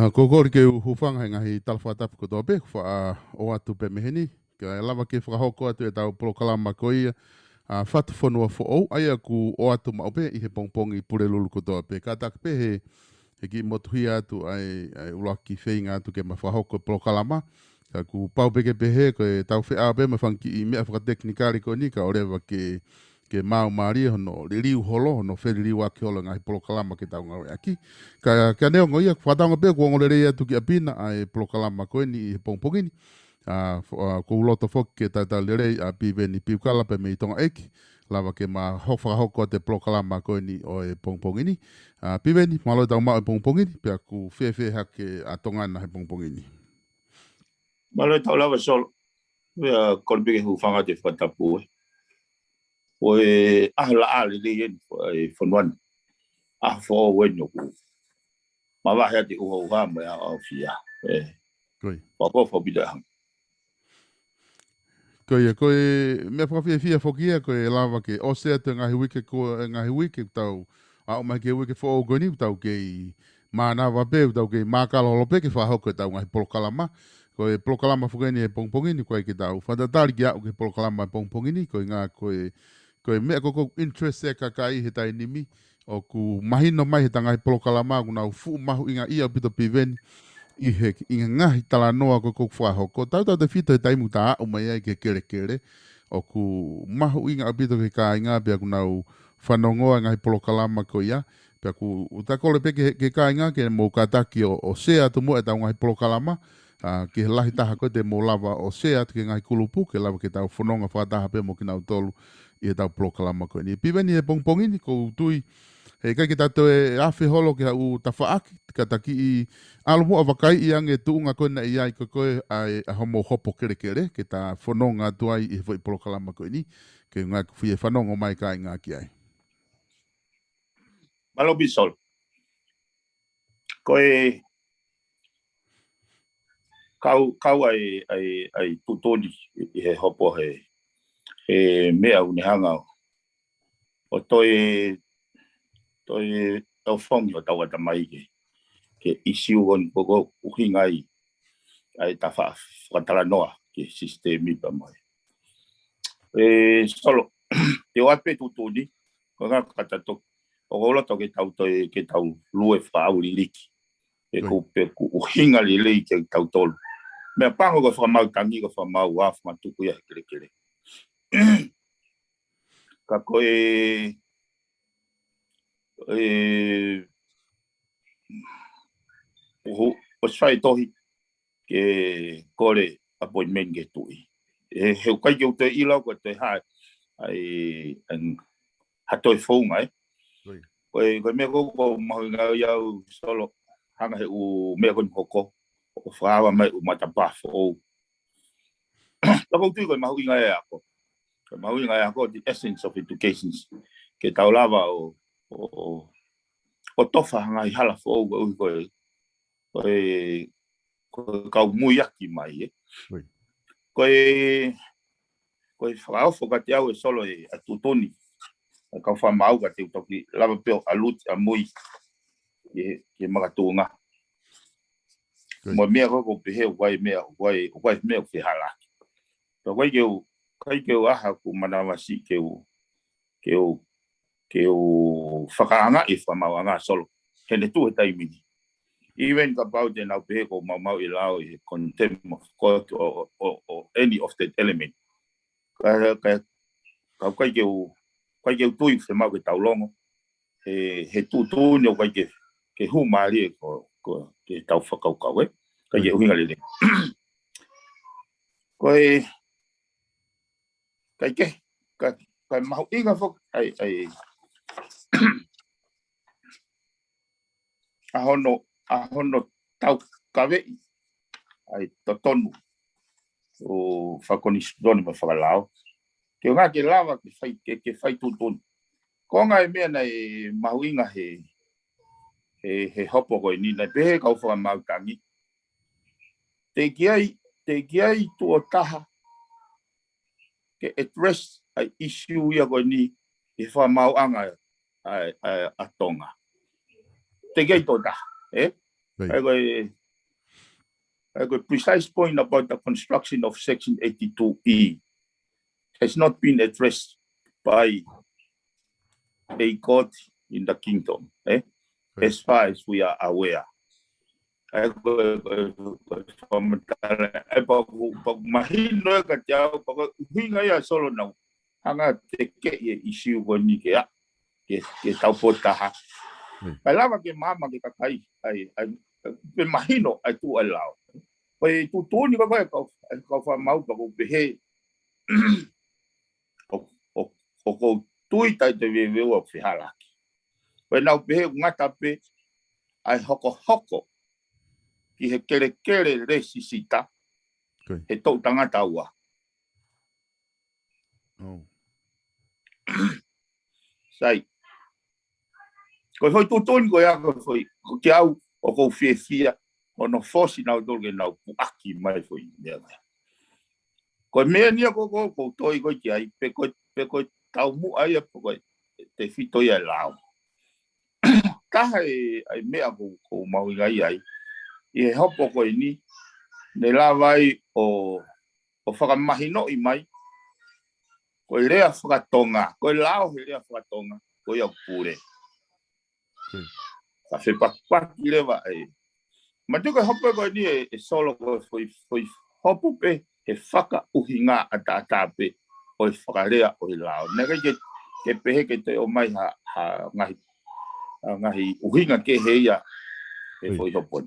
Kokori ke hufanga ngahi talwhatap ko tope o atu pe meheni ke lava ke whakahoko atu e tau prokalama ko ia whatu whanua fo aia ku o atu maupe i he pongpongi pure lulu ko tope ka tak pe he ki motuhi atu ai ulaki whainga atu ke mawhahoko prokalama ka ku pau peke pehe ko e tau whi ape mawhanki i mea whakateknikari ko ni ka orewa ke mau maria hono ririu holo hono wheririu ake holo ngahi prokalama ke tau ngawe aki. Ka neo ngoia whataonga pia kua ngorere atu ki apina ai prokalama koe ni i he pongpongini. Ko uloto foki ke tata lerei a piveni piukala pe me i tonga eki. Lava ke ma hoko te prokalama koe ni o e pongpongini. Piveni, malo tau mau e pongpongini, pia ku whewhe hake a tongana he pongpongini. Malo tau lava solo. Wea kolbike hu whanga te whatapu o e ahla ali le yen e fonwan fo wenyo ku ma va ha te o ha me a fia koi ko fo bida koi me fia fokia ko e lava ke o se te ngahi wiki tau a o mai ke wiki fo goni tau ke mana va pe tau ke makalo lo pe ke fa hoko tau ngahi prokalama ko e prokalama fogeni e pongpongini ko e ke tau fa datari ki au ke prokalama pongpongini ko nga ko e mea koko interest e kakai he tai nimi o ku mahino mai he tangai prokalama ku nau fu mahu inga ia pito piveni i he inga ngahi tala noa koko whahoko tau te fito he taimu ta au mai ai ke kere o ku mahu inga pito ke ka inga pia ku nau whanongoa ngahi prokalama ko ia pia ku utakole pe ke ka inga ke mo kataki o sea tu mo e tau ngahi prokalama ke lahi taha ko te mo lava o sea ke ngahi kulupu ke lava ke tau whanonga whataha pe mo ki nau tolu i tau prokalama ko ni piveni e pongpongini ko tui he kai ki tato e awhi holo ki hau tawhaaki ka taki i alomu awakai i ange tuunga koe na i ai koe ai a homo hopo kere ke ta whanonga tuai i hoi prokalama ko ni ke ngā kuwhi e whanonga mai ka i ngā ki ai malo bisol koe kau ai tutoni i he hopo he mea unihanga o toi tau whongi o tau atamai ke isiu on koko uhingai ai ta whakatala noa ke sistemi pa mai. Solo, te wape tutuni, ko ngā katato, o gola to ke tau lue whau li liki. E ko uhinga li liki ke tau tolu. Mea pango ko whamau tangi ko whamau wafu matuku ia kere. Ka koe o sai tohi ke kore appointment ke tui. He kai ke te ila ko te ha ai hatoi fonga ko me ko mahinga yau solo hanga he u me ko hoko o frawa mai u mata pa fo lo tu ko mahinga ya ko mahinga ya ko the essence of education ke taulava o tofa hanga i hala fo ko kau mui aki mai ko frau fo ka te au solo e atutoni ka fa mau ka te toki lava pe alut a mui ke magatunga mo mea ko pe he wai mea ke hala to wai ke aha ku manawasi ke whakaanga i whamauanga solo he tu he taimini even about the now pe ko mau i lao i contempt of court or any of that element kai ke tui se mau ke taulongo he tu no kai ke hu mari ko ke tau whakaukau kai ke uhinga lele kai mau inga fok ai ahono tau kawe ai totonu o fakonis doni ma whakalao ke ngā ke lava ke whai tutun ko ngā e mea nei mahuinga he hopo koe ni nei pehe kau whakamautangi te kiai tu o taha ke address ai issue ia koe ni e whamauanga a tonga te kiai tō taha ai koe The precise point about the construction of Section 82E has not been addressed by a court in the kingdom, as far as we are aware. Mahino ka tiao pag hinga ya solo na hanga teke ye issue ko ni ke tau pota. Kailangan ke mama ke kakai ay pe mahino ay tu allow. Pai tu ni ba ka fa mau pa ko behe o tui tai te ve o fihala. Pai na behe ngata pe ai hoko ki he kere resisita he tau tangata ua. Sai. Ko foi tutun ko ya ko foi. Ko ki au o ko fia o no fosi na do ke na puaki mai foi. Ko me ni ko toi ko ki ai pe ko tau mu ai ko te fito ya lao. Ka ai me ko mau ai. I hopo ko ini ne lavai o whakamahino I mai ko I rea whakatonga ko I lao he rea whakatonga ko I au pure ka whepakpaki lewa ma tuka hopo ko ini solo ko foi hopo pe he whaka uhinga ata pe o I whakarea o I lao nega ke pehe ke te o mai ha ngahi uhinga ke heia e foi hopo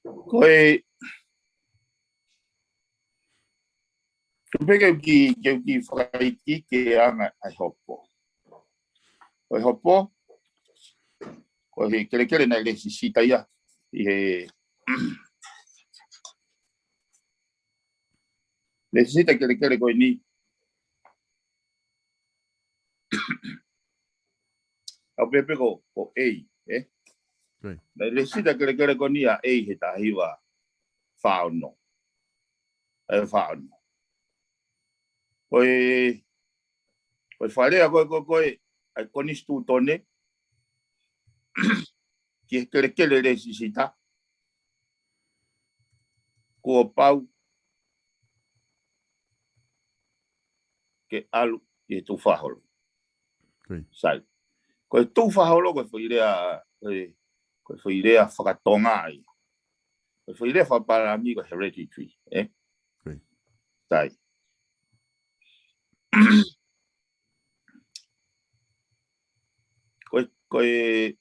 Koe peke ki whakaiti ke anga ai hopo. Koe hopo, koe he kere na le sisita ia I he le sisita kere koe ni au pepe ko ei, le sisita kere koe ni a ei he tahiwa whaono. Whaono. Koe wharea koe ai konistu tone ki kere le sisita ko pau ke alu ki tu whaholo. Sai. Koe tu whaholo koe whairea whakatonga ai. Koe whairea whaparami koe hereditary. Sai. Koe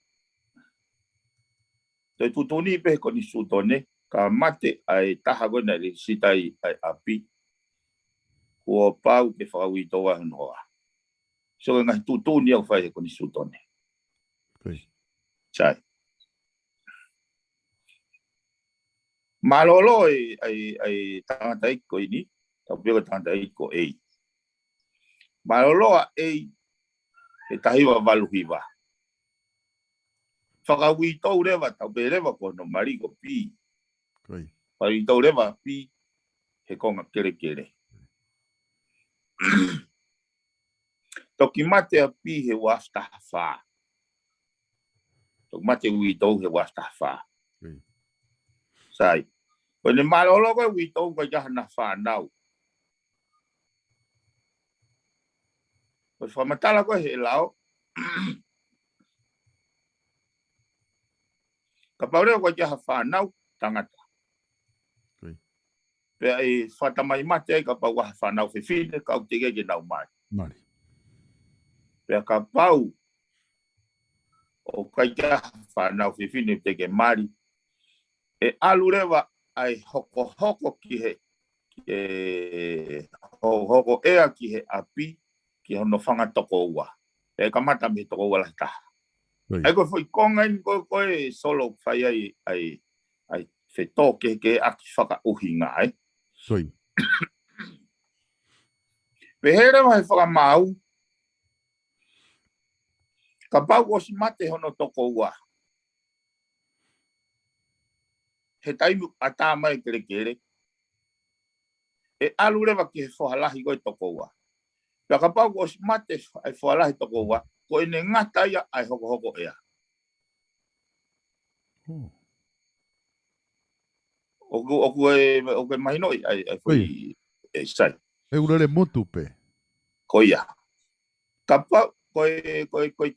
tutuni pe ko ni sutone ka mate ai taha gona le sitai ai api ko pau ke whakawi toa noa. So ngai tutuni au whai ko ni sutone. Sai. Malolo ai tangata iko ini, tau pio tangata iko ei. Malolo ei e tahiwa waluhiwa. Whakawi tau rewa tau pe rewa ko no mariko pi. Whakawi tau rewa pi he konga kere. Toki mate a pi he wasta wha. Toki mate ui tau he wasta wha. Sai. Koe malolo koe ui tau koe jahana wha nau. Koe whamatala koe he lao. Ka paureo koe jaha wha nau tangata. Pea e whatamai mate ai ka pau waha wha nau whiwhine ka au tege ke nau mai. Pea ka pau o kai jaha wha nau whiwhine tege mari. E alu rewa ai hoko ki he hoko ea ki he api ki hono whanga toko ua. E ka mata me toko ua la taha. Ai koe foi konga in koe solo whai ai whetō ke aki whaka uhinga ai. Pehere mai whaka mau. Ka pau osi mate hono toko ua. He taimu ata mai kere. E alu rewa ki he whahalahi koe toko ua. Pea ka pau osi mate ai whahalahi toko ua. ko ene ngata ia ai hoko ea. O ke mahino ai foi sai. E urere motu pe. Ko ia. Kapa ko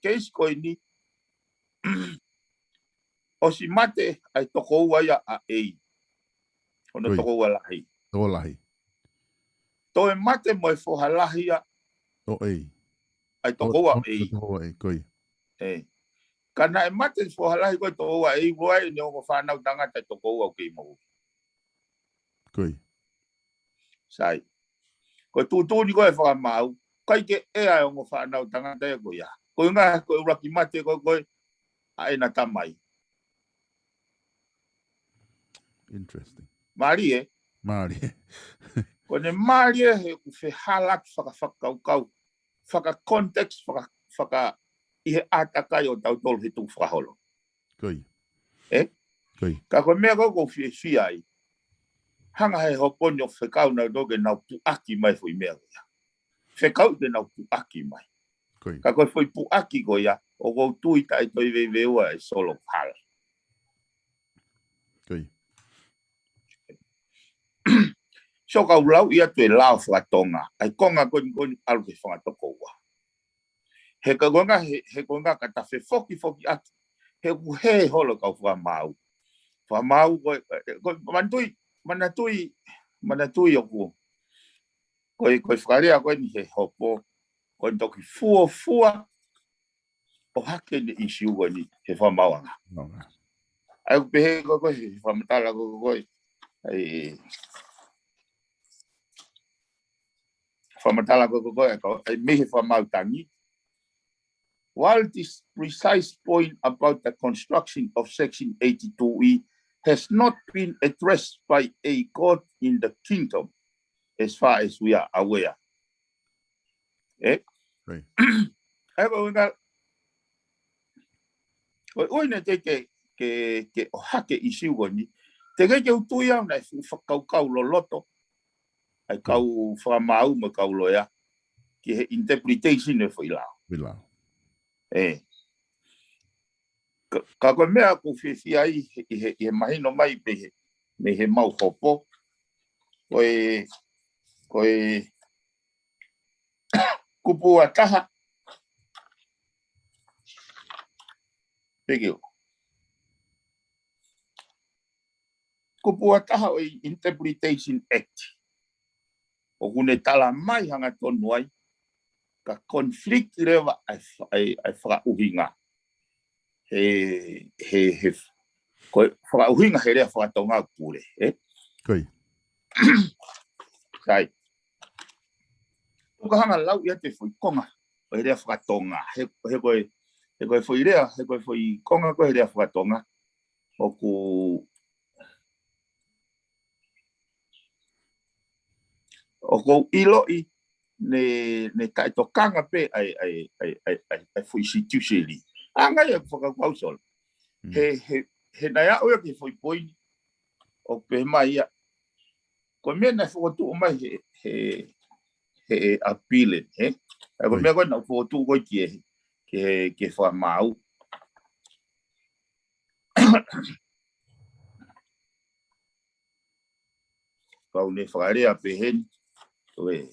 case ko ni o si mate ai toko ua ia a ei. Ono toko ua lahi. Toko lahi. To e mate mo e fohalahi ia. O ei. Ai toko ua ei. Toko ei, koi. Kana e mate fohalahi ko toko ua ei voai ni o whanau tangata toko ua kei mo. Koi. Sai. Ko tūtūni ko e whakamau. Kai ke ea o whanau tangata e ko ia. Ko ngā ko uraki mate ko ai na tamai. Interesting. Mari e. Mari. Ko ne mari e he uwhi halak whakau. Whaka context, whaka ihe atakai o tau tolu he tū whakaholo. Koi. Koi. Ka ko mea ko fie ai. Hanga he hoponi o whekau na doge nau puaki mai fui mea ia. Whekau te nau puaki mai. Koi. Ka koe fui puaki ko ia, o kou tui tai toi veua e solo pala. Koi. So kau lau ia tue lao whakatonga, ai konga koni alu ke whangatoko ua. He konga ka ta whe foki aki, he kuhe holo kau whamau. Whamau koe, manatui o kuo. Koe whakarea koe ni he hopo, koe toki fua, o hake ni isiu koe ni he whamau anga. Ai kupehe koe he whamatala koe, whamatala koe, ai mehe whamau tangi. While this precise point about the construction of Section 82E has not been addressed by a court in the kingdom, as far as we are aware. Right. Oina te ke o hake I siu ni, te ke utui au nei whakau lo loto, ai kau whamau ma kau loia, ki he interpretation e whailau. Ka koe mea ko whiwhi ai I he mahino mai me he mau hopo. Koe kupu a taha. Pekeo. Kupu a taha o Interpretation Act. O kune tala mai hanga tonu ai. Ka conflict rewa ai whakauhinga. Koe whakauhinga he rea whakatonga pure. Koi. Kai. Tuka hanga lau ia te whui konga. O he rea whakatonga. He koe whui rea, he koe whui konga koe he rea whakatonga. O ko ilo I ne taitokanga pe ai whui situseli. Anga ia whakapausol. He nai au ia ki whui poini. O pe mai ia. Ko mea na whakatu o mai he appealing, Ko mea koe na whakatu koe ke whamau. Kau ne whakarea pe hen. Koe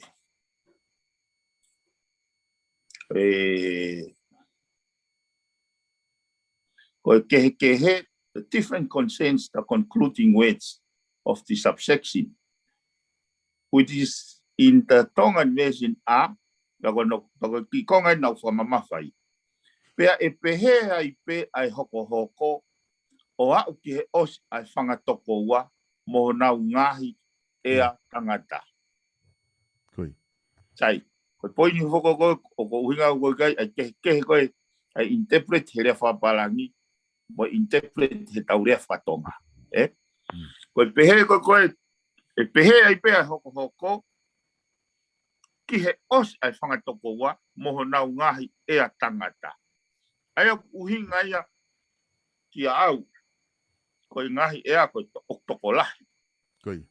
kehe, the different concerns the concluding words of the subsection, which is in the Tongan version are, Nako ki konga nau whamamawhai. Pea e pehe ai pe ai hoko, o au ki he os ai whangatoko ua, mo nau ngahi ea tangata. Koi. Sai, koe poini hoko koe, o ko uhinga koe kai, ai kehe koe, ai interpret he rea whapalangi, mo interpret he taurea whatonga. Koe pehe koe, e pehe ai pe ai hoko, ki he os ai whangatoko ua, moho nau ngahi ea tangata. Aia uhinga ia ki au, koe ngahi ea koe toko lahi. Koi.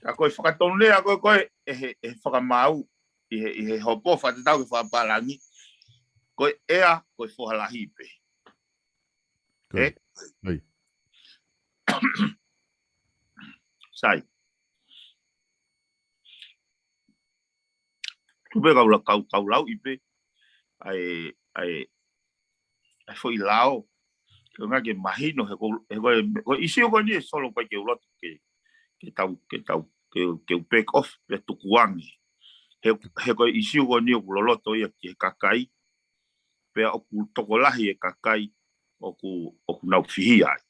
Ka koe whakatonlea koe e whakamau, i he hopo fa te tau ke whapalangi, koe ea koe whohalahi pe. Koi. Oi. Sai. Tupe kaula kaulau ipe, ai foi lao, ke ngā ke mahino, he isi o koe ni e solo koe ke ulotu ke back off, ke tukuangi. He koe isi o koe ni o kuloloto ia ke kakai, pea o ku tokolahi e kakai, o ku nau fihi ai.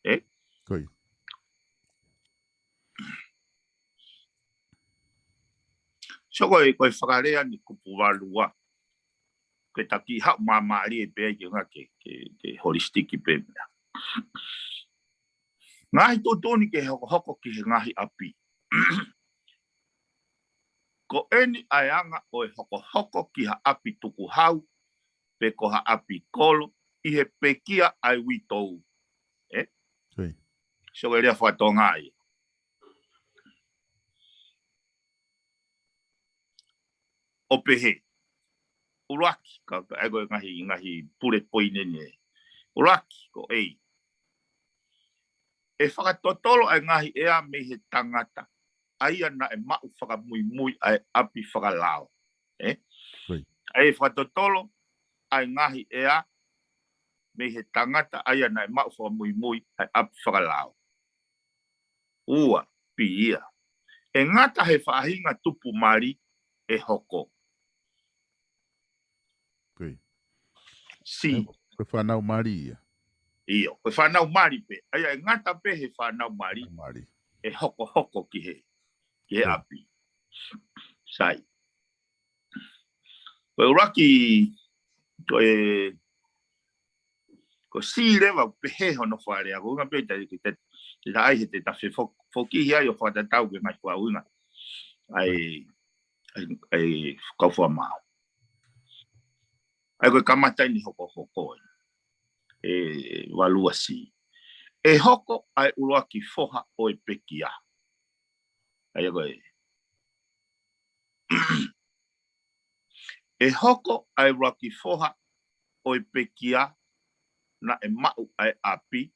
Eh? Koi. So koe whakarea ni kupu walua. Koe taki hau mamari e pēi ke ngā ke holistic i pēmea. Ngahi tōtoni ke hoko ki he ngahi api. Ko eni aianga o e hoko ki ha api tuku hau, pe ko ha api kolo, i he pekia ai witou. Eh? Koi. So e rea whatonga ai. O pehe. Uraki, ka ego ngahi pure poine ne. Uraki, ko ei. E whakatotolo ai ngahi ea me he tangata. Aia na e mau whakamui ai api whakalao. Eh? Koi. Ai whakatotolo ai ngahi ea me he tangata aia na e mau whakamui ai api whakalao. Ua, pi ia. E ngata he whahinga tupu mari e hoko. Koi. Si. Koe whanau mari ia. Iyo, koe whanau mari pe. Aia e ngata pe he whanau mari. Mari. E hoko ki he api. Sai. Koe uraki, koe si lewa pehe hono wharea. Koe unga pe te ai he te tawhi whokihi ai o whatatau ke ngai kua unga. Ai kauwha mao. Ai koe kamatai ni hoko. E walua si. E hoko ai uraki foha o e pekia. Ai koe. E hoko ai uraki foha o e pekia na e mau ai api.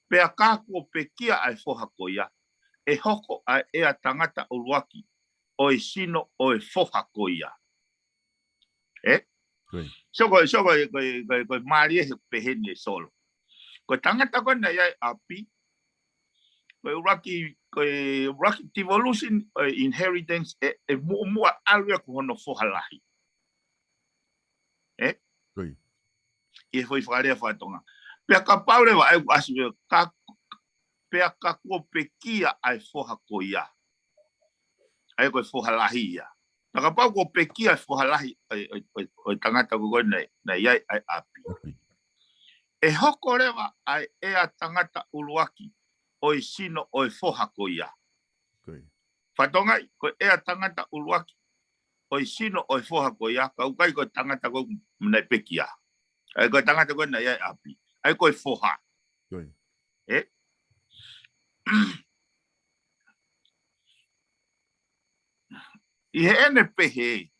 Pea kāku o pekia ai foha koia. E hoko ai ea tangata uruaki o e sino o e foha koia. Eh? Koi. So koe maari e he peheni e solo. Koe tangata koe na iai api. Koe uraki devolution inheritance e mua alua ko hono foha lahi. Eh? Koi. I foi whakarea whatonga. Pea ka paure wa ai asu pea ka kua pekia ai foha koia. Ai koe foha lahi ia. Na ka pau kua pekia ai foha lahi o tangata ko koe na iai ai api. E hoko rewa ai ea tangata uluaki o i sino o e foha koia. Koi. Whatonga koe ea tangata uluaki o i sino o e foha koia. Ka ukai koe tangata koe mnei pekia. Ai koe tangata koe na iai api. Ai koe foha. Koi. Eh? I he ene pehe,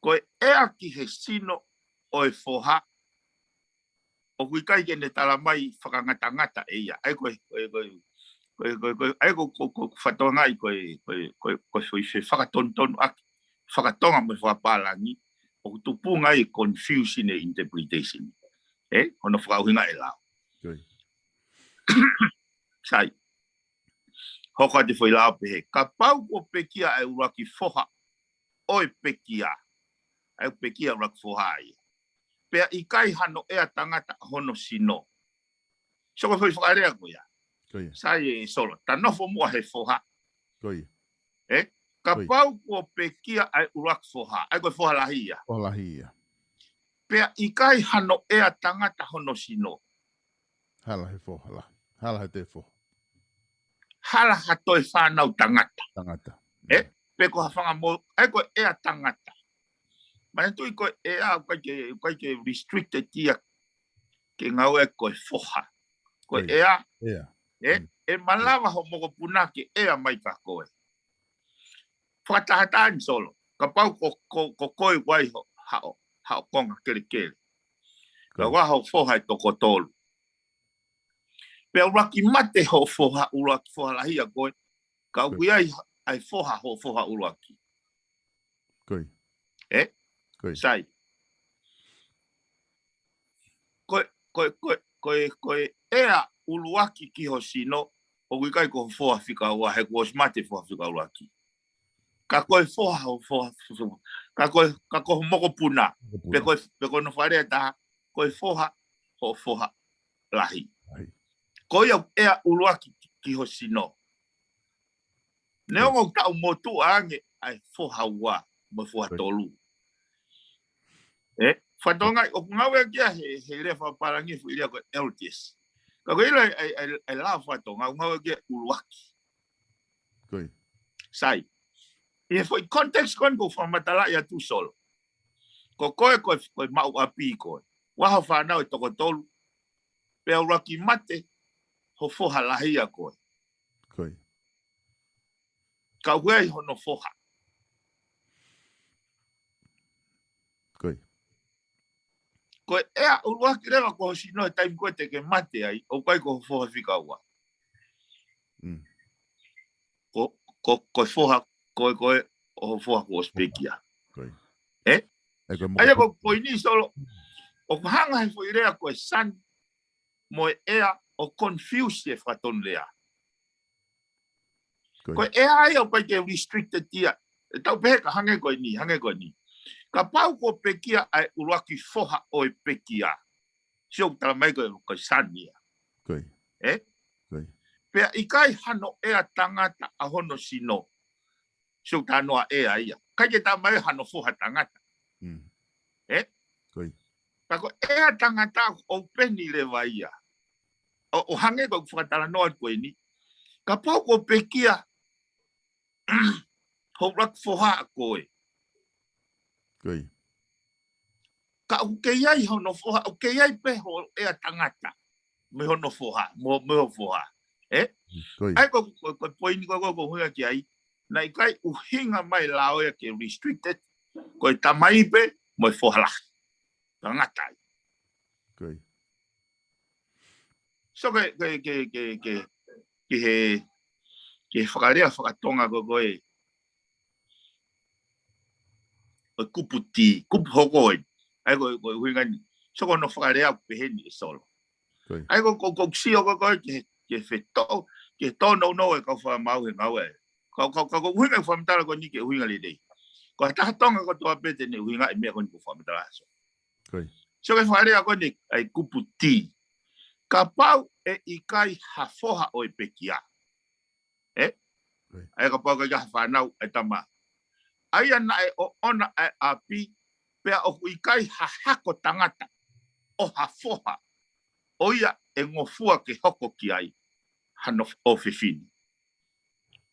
koe ea ki he sino o e foha, o kui kai ke ne tala mai whakangata eia. Ai koe whatonga i koe whakatontonu aki, whakatonga mo whapalangi, o tupunga i confusion e interpretation. Eh? Hono whakauhinga e lao. Koi. Sai. Hoko te whai lao pehe. Ka pau ko pekia e uraki foha o e pekia. Ai pekia uraki foha ai. Pea i kai hano ea tangata hono sino. So ko whai whakarea ko ia. Koi. Sai e solo. Ta nofo mua he foha. Koi. Eh? Ka Koi. pau ko pekia e uraki foha. Ai koe foha lahi ia. O lahi ia. Pea i kai hano ea tangata hono sino. Hala he fo, hala. Hala he te fo. Hala hato e whanau tangata. Tangata. Eh? Pe ko hawhanga mo. Ai koe ea tangata. Mai tui koe ea koe ke restricted tia ke ngau e koe foha. Koe Koi. ea. Ea. E malawa ho moko puna ke ea mai ka koe. Whakatahataan solo. ka pau ko koi wai ha konga kele. Ka wa ho fo hai to ko tolu. Pe uraki mate ho fo ha uraki fo la hia koi. Ka ui ai fo ha uraki. Koi. Koi. Sai. Koi ea uluaki ki ho sino o wikai ko fo Afrika wa he ko smart fo Afrika uluaki. Ka koi fo ka ko moko puna. Pe ko no fare ta koi fo lahi. Koi ea uluaki ki ho sino. Neongo ka motu ange ai fo wa mo fo tolu. Fatonga o ngawe kia he lefa parangi fu ilia ko LTS. Ka ko ilo ai la fatonga ngawe kia uluaki. Koi. Sai. E foi context kon ko fa matala ya tu solo. Ko mau api ko. Wa ha fa na to ko tolu. Pe uraki mate ho fo halahia ko. Koi. Ka we ho no foha. Koi. Ko ea uluaki rewa ko sino time ko te ke mate ai o kai ko foha fika wa. Ko foha ko o foha ko spekia. Koi. Ai ko poini solo o hanga foi rea ko san mo ea o confuse e faton lea. Ko ea ai o kai ke restricted tia. Tau peka hange ko ni. Ka pau ko pekia ai uluaki foha o e pekia. Sio tala mai ko sania. Koi. Koi. Pea ikai hano ea tangata a hono sino. Sio tanoa ea ia. Kai ke ta mai hano foha tangata. Koi. Tako ea tangata o peni le vaia. O hange ko whakatala noa koe ni. Ka pau ko pekia ho rak foha koe. Koi. Ka uke iai hono foha, uke iai pe ho ea tangata. Me hono foha, me ho foha. Ai ko poini ko hunga ki ai. Na ikai uhinga mai lao ya ke restricted. Ko tamai pe mo foha la. Tangata. Koi. So ke whakarea whakatonga ko e. O kuputi, kupu hokoi. Ai ko huinga ni. So ko no whakarea peheni e solo. Ai ko sio ko ke wheto, ke tono no e ka wha mau he ngau e. Ka huinga whamitara ko ni ke huinga le dei. Ko tahatonga ko toa pete ne huinga e mea ko ni ko whamitara aso. So ke whakarea ko ni ai kuputi. Ka pau e ikai hafoha o e pekia. Ai ka pau ka whanau e tama. Ai ana e o ona e api pea o ikai hahako tangata o hafoha. O ia e ngofua ke hoko ki ai hano o whiwhini.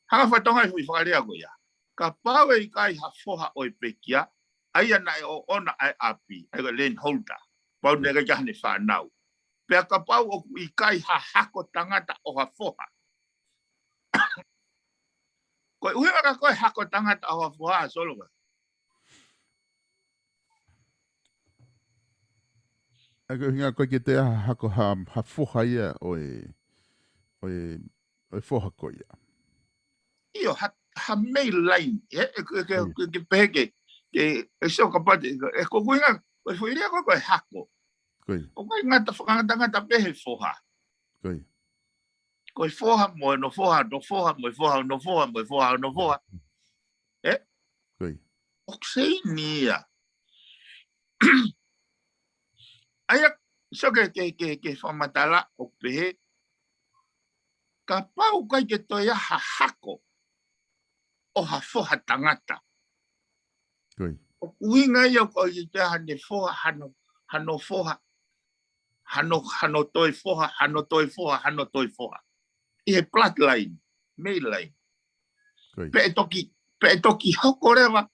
Hanga whatonga i hui whakarea ko ia. Ka pau e ikai hafoha o e pekia. Ai ana e o ona e api. Ai ka len holder. Pau nega jahane whanau. Pea ka pau o ikai hahako tangata o hafoha. Koe uhiwa ka koe hako tangata o hafoha solo ka. Ako hinga koe ke te hako hafoha ia o e foha koe ia. Iyo, ha mei lain. Ke peheke. E seo ka pate. E ko kuinga, koe fuiria koe hako. O koe ngata whakangata pehe foha. Koe foha mo no foha, no foha, mo foha, no foha, mo foha, no foha. O sei nia. Aia, so ke whamatala o pehe. Ka pau kai ke toia ha hako. O ha foha tangata. O uinga ia ko i te hane foha, hano foha. Hano toi foha, hano toi foha, hano toi foha. I he plat line, mei line. Pe e toki hoko rewa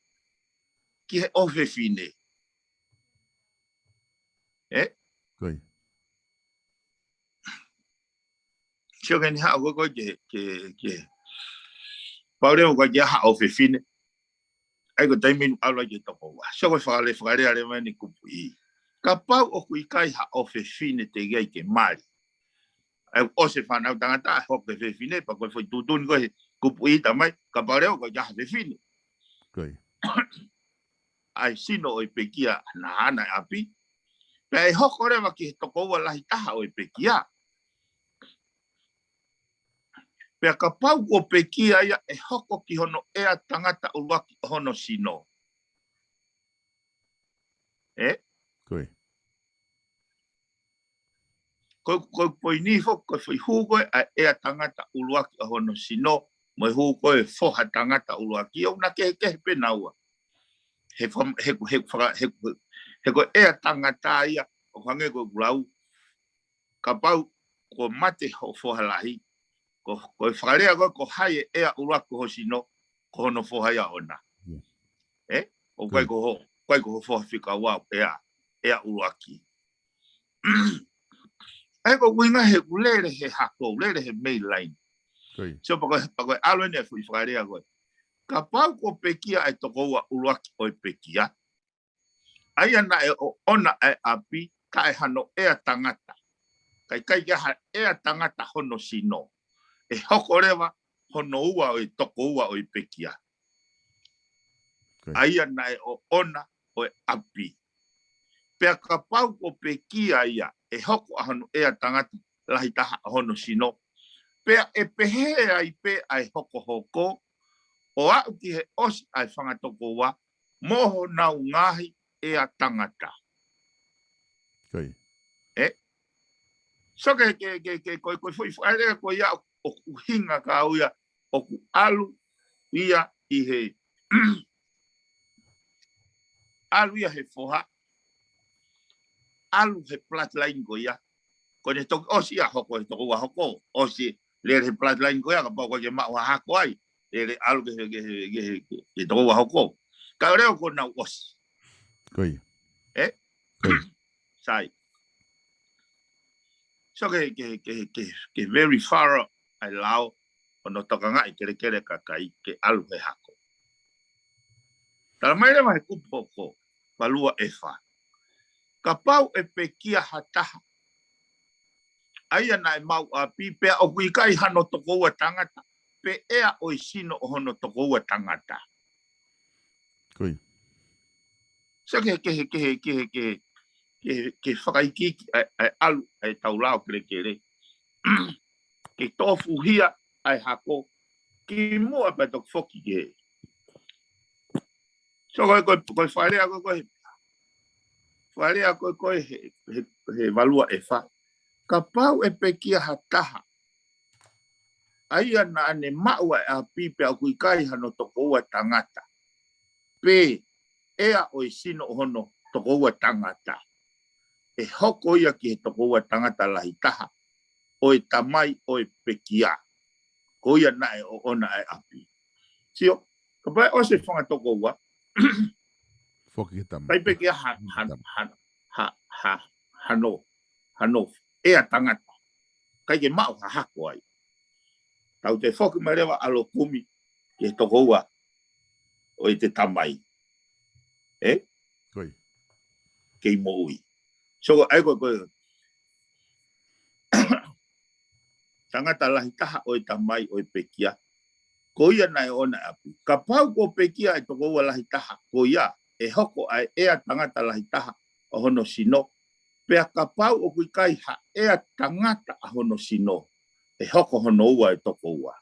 ki he ofe fine. Sio ke ni haa koko ke paureo kwa kia haa ofe fine. ai ko taimi ala ki to ko so ko fale ale mani kupi ka pau o kui kai ha o fe fine te gai ke mali ai o se fa na tangata ho ke fe fine pa ko foi tutun ko kupi tamai ka pareo ko ya fe fine Koi. ai sino o pekia na ana api pe ho kore ma ki to ko la hita o pekia pe ka pau o pekia ya e hoko ki hono e a tangata o waki hono sino Koi. ko poini fo ko foi hugo e a tangata o waki hono sino mo hugo e fo ha tangata o waki o na ke pe naua he fam he ko e a tangata ia o hange ko grau ka pau ko mate ho fo halahi ko whakarea ko hai e a ura ko sino ko hono whohai a ona. O kai ko ho whohawhika wau e a uraki. E ko winga he ulere he hako, ulere he main line. So pako alo ne fui whakarea koe. Ka pau ko pekia e toko ua uraki o pekia. Ai ana e ona e api ka e hano e a tangata. Kai ha e a tangata hono sino. E hoko rewa hono ua o i toko ua o i pekia. Aia nai o ona o e api. Pea ka pau o pekia ia e hoko a hono e a tangata lahi taha hono sino. Pea e pehe ai pe ai hoko hoko o au ki he osi ai whangatoko ua moho nau ngahi e a tangata. So ke koi foi whaere ko ia o kuhinga ka au ia o ku alu ia i he alu ia he foha alu he flatline ko ia ko ne tok osi a hoko to wa hoko osi le he flatline ko ia ka poko ke ma wa hako ai le alu ke to wa hoko ka reo ko na osi koi sai so ke very far ai lao ono tokanga i kere ka kai ke alu he hako. Tala mai le mai kupoko palua e fa. Ka pau e pekia hataha. Aia nai mau a pi pe o kui kai hano toko ua tangata. Pe ea o sino o hono toko ua tangata. Koi. So ke whakaiki ai alu ai taulao kere. Ke tofu hia ai hako. Ki mua pe tok foki ke. So koi whaarea koi whaarea koi he valua e wha. Ka pau e pekia hataha. Aia na ane maua e a pipe a kui kai hano toko ua tangata. Pe ea o sino hono toko ua tangata. E hoko ia ki he toko ua tangata lahi taha. O e tamai o e pekia. Ko ia na e o ona e api. Sio, ka pai o se whanga toko ua. Foki tamai. Pai pekia hano. Ea tangata. Kai ke mau hako ai. Tau te whoki marewa alo kumi ke toko ua o i te tamai. Koi. Kei moui. So, ai koe. Tangata lahi taha o i tamai o i pekia. Ko ia nai ona api. Ka pau ko pekia e toko ua lahi taha. Ko ia e hoko ai ea tangata lahi taha o hono sino. Pea ka pau o kui kai ha ea tangata a hono sino. E hoko hono ua e toko ua.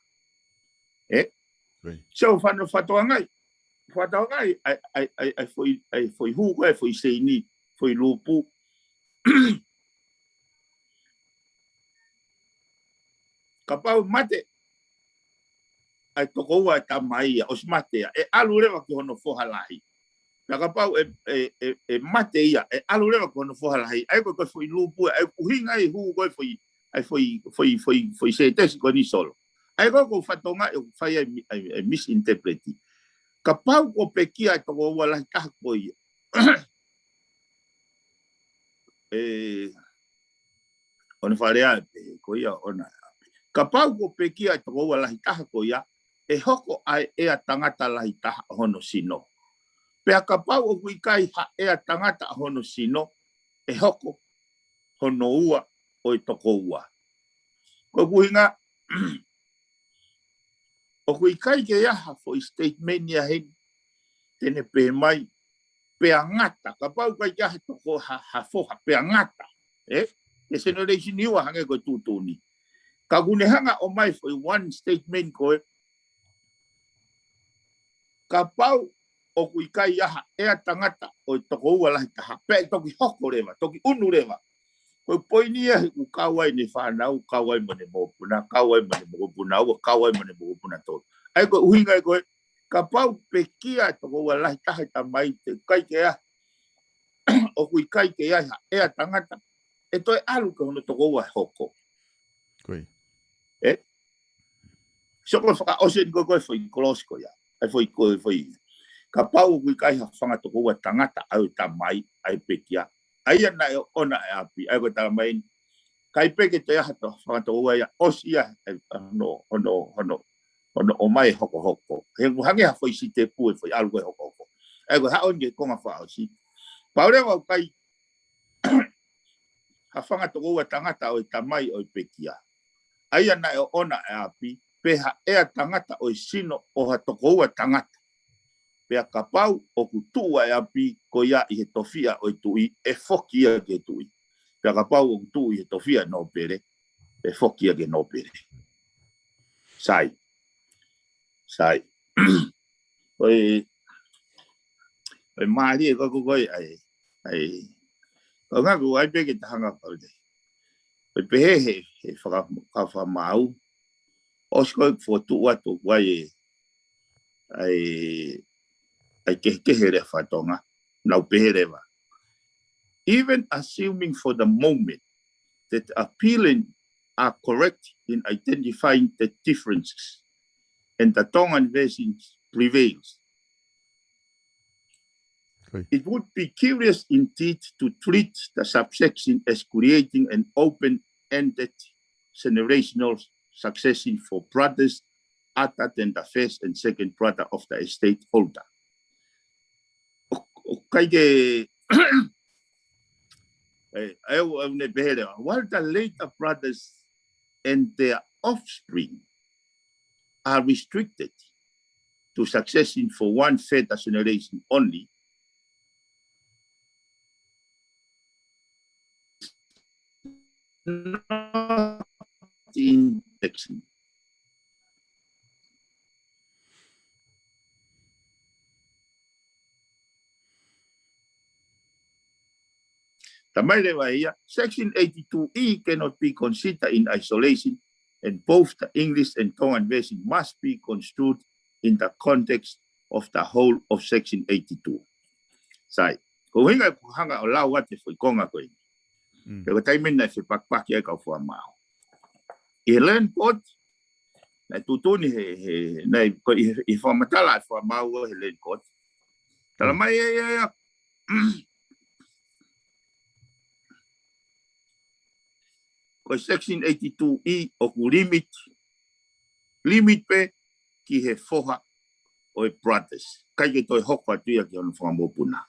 So, whatoa ngai. Whatoa ngai, ai foi hugo, ai foi seini, foi lupu. Ka pau mate, ai toko ua e tamai, os mate ia, e alu rewa ki hono fohalahi. Ka pau e mate ia, e alu rewa ki hono fohalahi. Ai koe foi lupu, ai uhinga i hugo, ai foi se tesi ko ni solo. Ai koe whatoa ngai, whai ai misinterpreti. Ka pau ko pekia e toko ua lahi taha ko ia. Ona wharea ko ia ona. Ka pau ko pekia e toko ua lahi taha ko ia. E hoko ai ea tangata lahi taha hono sino. Pea ka pau o kui kai ha e a tangata hono sino e hoko hono ua o i toko ua. Ko kuhinga o kui kai ke iaha fo i statement ia hen tene pe mai pea ngata. Ka pau kai iaha toko ha foha pea ngata. E generation iwa hange ko tutuni. Ka kunehanga o mai fo i one statement koe. Ka pau o kui kai iaha e a tangata o i toko ua lahi taha. Pea i toki hoko rewa, toki unu rewa. Koe poinia he ku kawai ni whanau, kawai mane mōpuna, kawai mane mōpuna, ua kawai mane mōpuna tō. Ai koe uhinga e koe, ka pau pekia toko ua lahi taha ta mai te kai ke a, o kui kai ke a e a tangata, e toi alu ka hono toko ua hoko. Koe. E? Soko whaka ose ni koe koe foi kolos koe ya, ai foi. Ka pau kui kai ha whanga toko ua tangata au ta mai, ai pekia. Ai ana e ona e api, ai ko tala mai, kai peke te aha to whangata ua ia, osia no o mai hoko. He hange ha foi si te pue, foi alu koe hoko. Ai ko hao nge konga whao si. Paure wau kai, ha whangata ua tangata o i tamai o i pekia. Ai ana e ona e api, peha ea tangata o i sino o ha toko ua tangata. Pea ka pau o ku tua e api ko ia i he tofia o i tui e fokia ke tui. Pea ka pau o ku tui i he tofia no pere e fokia ke no pere. Sai. Oi maari e koi ai. O ngā ku ai peke tahanga kaude. Oi pehe he whaka mau. Osko e fotua to wai ai kehere whatonga, nau peherewa. Even assuming for the moment that appealing are correct in identifying the differences and the Tongan version prevails, Okay. It would be curious indeed to treat the subsection as creating an open-ended generational succession for brothers other than the first and second brother of the estate holder. While the later brothers and their offspring are restricted to succession for one further generation only, not in section. Section 82E cannot be considered in isolation, and both the English and Tongan version must be construed in the context of the whole of Section 82. Sai, ko hinga ku hanga o lau ate foi konga koe. Te ko taimena se pakpaki e kau fua mao. I len pot, na tutuni i whamatala e fua mao he len pot. Tala mai ko Section 82E o ku limit pe ki he foha o e brothers. Kai ke toi hoko atuia ki ono whamopuna.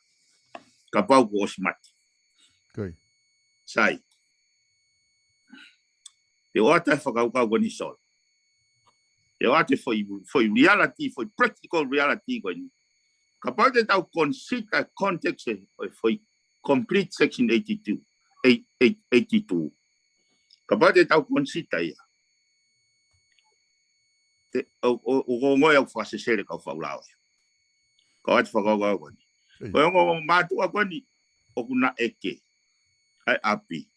Ka pau ko osmati. Okay. Sai. Te oata e whakaukau koni sol. Te oata foi reality, foi practical reality koni. Ka pau te tau consider context foi complete Section 82. Ka pau te tau consider ia. O ngoi au whasesere kau whaulau. Ka wate whakaukau koni. Ko yongo mātua koni o kuna eke. Ai api.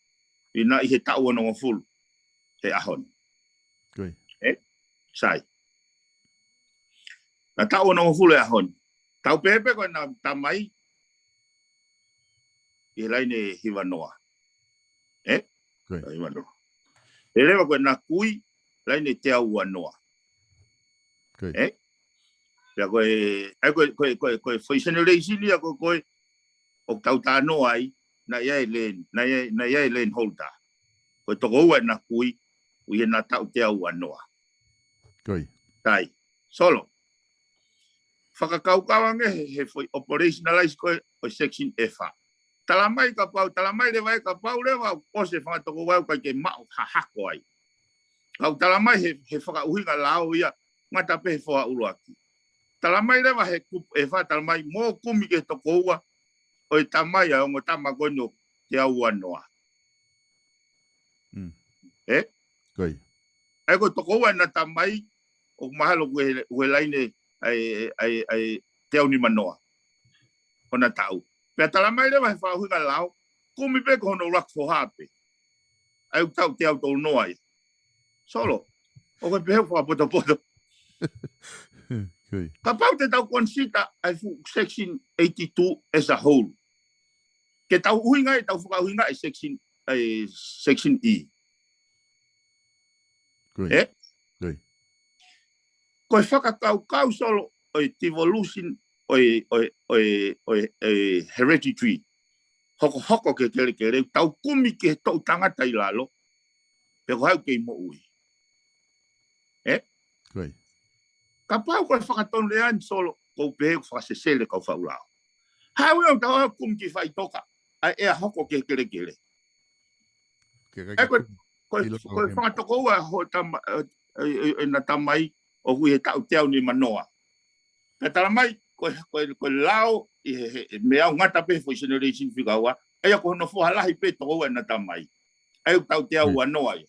Ina i he tau ono ngofulu. He ahon. Okay. Sai. Na tau ono ngofulu he ahon. Tau pepe ko na tamai. I laine hiwanoa. Okay. Hiwanoa. E lewa ko na kui. Laine te au wanoa. Okay. Pea koe foi generation ia koe o tau tāno ai na ia e len holda. Koe toko ua na kui ui na tau te au anoa. Okay. Tai, solo. whakakaukawa he foi operationalize ko section F. Talamai ka pau, talamai le vai ka pau le wa o se whangatoko wau kai ke mao hahako ai. Kau talamai he whakauhinga lao ia ngata pe he wha uruaki. Talamai le wa he kup talamai mō kumi ke toko ua o i tamai a ongo tamagono te au anoa. Koi. Ai ko toko ua na tamai o mahalo ue laine ai te au ni manoa. Ona tau. Pea talamai lewa he whauhinga lao, kumi pe kono rak fohape. Ai tau te au tau noa i. Solo. O koe peheu whapoto poto. Ka pau te tau consider ai fu section 82 as a whole. Ke tau uhinga i tau whakauhinga i section E. Great. Koe whakakau solo o devolution o hereditary. Hoko ke kere tau kumi ke tau tangata i lalo. Pe ko hau ke mo ui. Great. Ka pau koe whakatonu lean solo kou pehe whakasesele kau whaulao. Hau e tau hau kumi ki whai toka. Ai ea hoko ke kere. Koe whakatoko ua ho na tamai o hui he tau te au ni manoa. Ka talamai koe lao i me au ngata pe for generation whikaua. Ai ako hono whalahi pe toko ua na tamai. Ai u tau te au anoa i.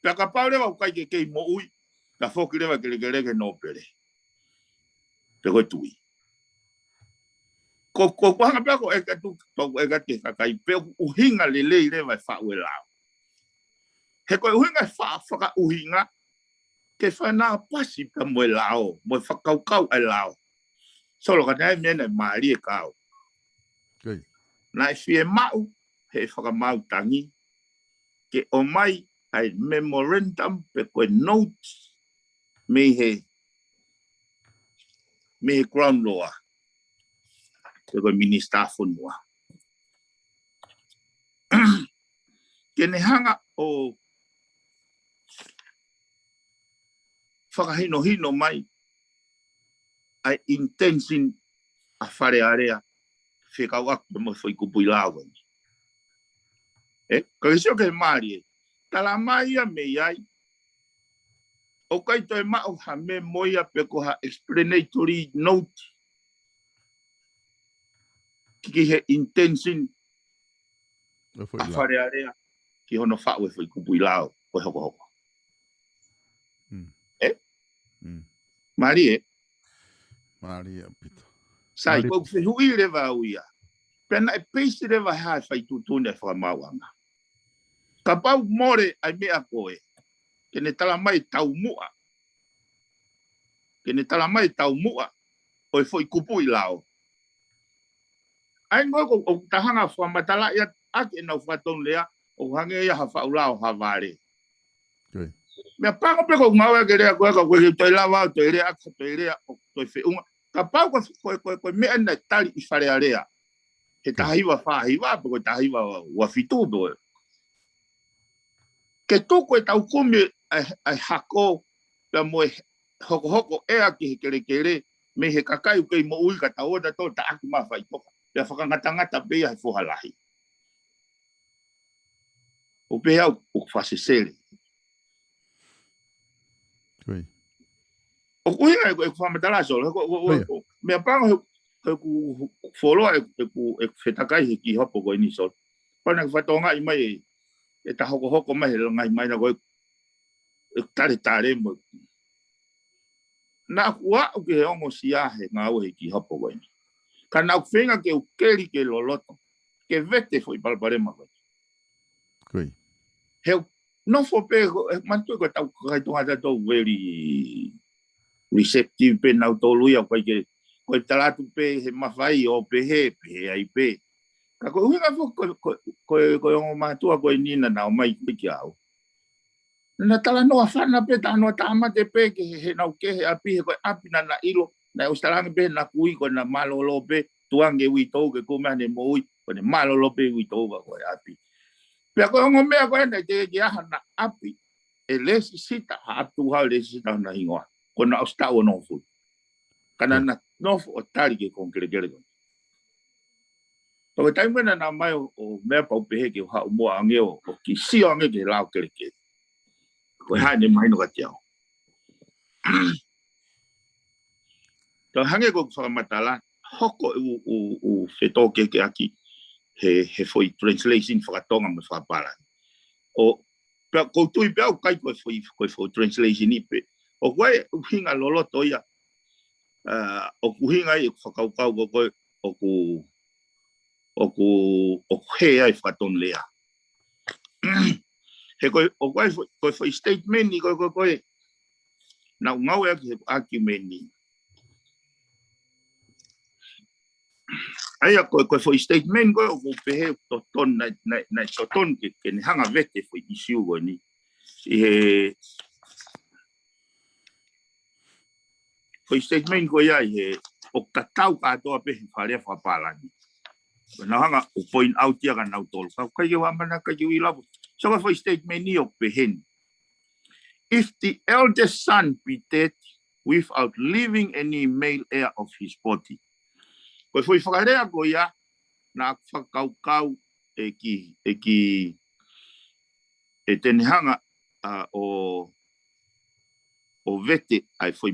Pea ka pau lewa ukai ke kei mo ui. Ka whoki lewa ke no pere. Te koe tui. Ko hanga pea ko eka tu tau eka te kakai pe uhinga lelei lewa e whaue lao. He koe uhinga whaka uhinga ke whanā pasi pa moe lao, moe whakaukau ai lao. Solo ka nei mena maari e kau. Na e fie mau, he whakamau tangi, ke o mai ai memorandum pe koe notes me he ground law. Pe koe minister whunua. Ke ne hanga o whakahino mai ai intention a whare area whekau aku mo whai kupui lawa. Ka kisio ke maari e, tala mai a me iai, o kai toi mao ha me moia pe ko ha explanatory note ki he intention a whare area ki hono whaue whai kupui lawa koe hoko. Maari e? Maari e pito. Sai, koe whihui rewa uia. Pena e peisi rewa hae whai tutune whakamauanga. Ka pau more ai mea koe. Ke ne tala mai tau mua. O e foi kupu i lao. Ai ngoi ko o tahanga whamatala ia ake nau whatonu lea o hange ia ha whaulao ha vare. Mea pango pe ko ngawe ke rea koe ka koe toi lawa toi rea aka toi rea o toi whiunga. Ka pau koe mea na tali i whare rea. He tahiwa whahiwa pe koe tahiwa wa fitu doe. Ke toko e tau kumi ai hako pe moe hoko ea ki he kere me he kakai ukei mo ui ka tau oda tō ta aki maa whai toka. Pea whakangata pea he whohalahi. O pea o whasesele. O kuhinga e whamatala solo. Mea pango he ku wholoa e whetakai he ki hopo koe ni solo. Pana ki whatonga i mai e ta hoko mai he ngai mai na koe e tare mo. Na kua o ke he ongo siya he ngā ue he ki hopo koe ni. Ka nau whenga ke u keri ke loloto. Ke vete fo i balbarema koe. Heu no fo pe mantu ko tau kai tonga tato very receptive pe nau tolu ia koe ke koe talatu pe he mawhai o pe he ai pe. Ka koe uhinga fo koe ongo matua koe nina nao mai piki au. Na tala noa whana pe ta noa taamate pe ke he nau ke he api he koe api na ilo na ustarangi pe na kui koe na malolo pe tuange ui tau ke kumane mo ui koe ne malolo pe ui tau koe api. Pea koe ongo mea koe na te ke aha na api e lesi sita ha atu hao lesi sita na ingoa. Koe na ostau no fu. Kana na nofu o tari ke kongkere. Tō tai mena nā mai o mea pau pehe ke hau mua ange o ki sio ange ke lau kere ke. Koe hae ne mai no ka tiao. Tō hange ko whakamatala, hoko u whetō ke aki he foi translation whakatonga me whakapara. O ko tui pia o kai koe foi translation ipe. O koe uhinga loloto ia. O kuhinga i whakaukau ko koe o ku he ai whakaton lea. He koe o koe foi statement ni koe na ngau e argument ni. Aia koe foi statement koe o ku pehe to ton na to ton ke ne hanga vete foi issue koe ni. Foi statement koe ia he o katau katoa pehe wharea whapalani. Na hanga o point out ia ka nau tolu. Kai ke wamana kai ke wilapu. So koe foi statement ni o pehen. If the eldest son be dead without leaving any male heir of his body. Koe foi whakarea koe ia na whakaukau e tenehanga o vete ai foi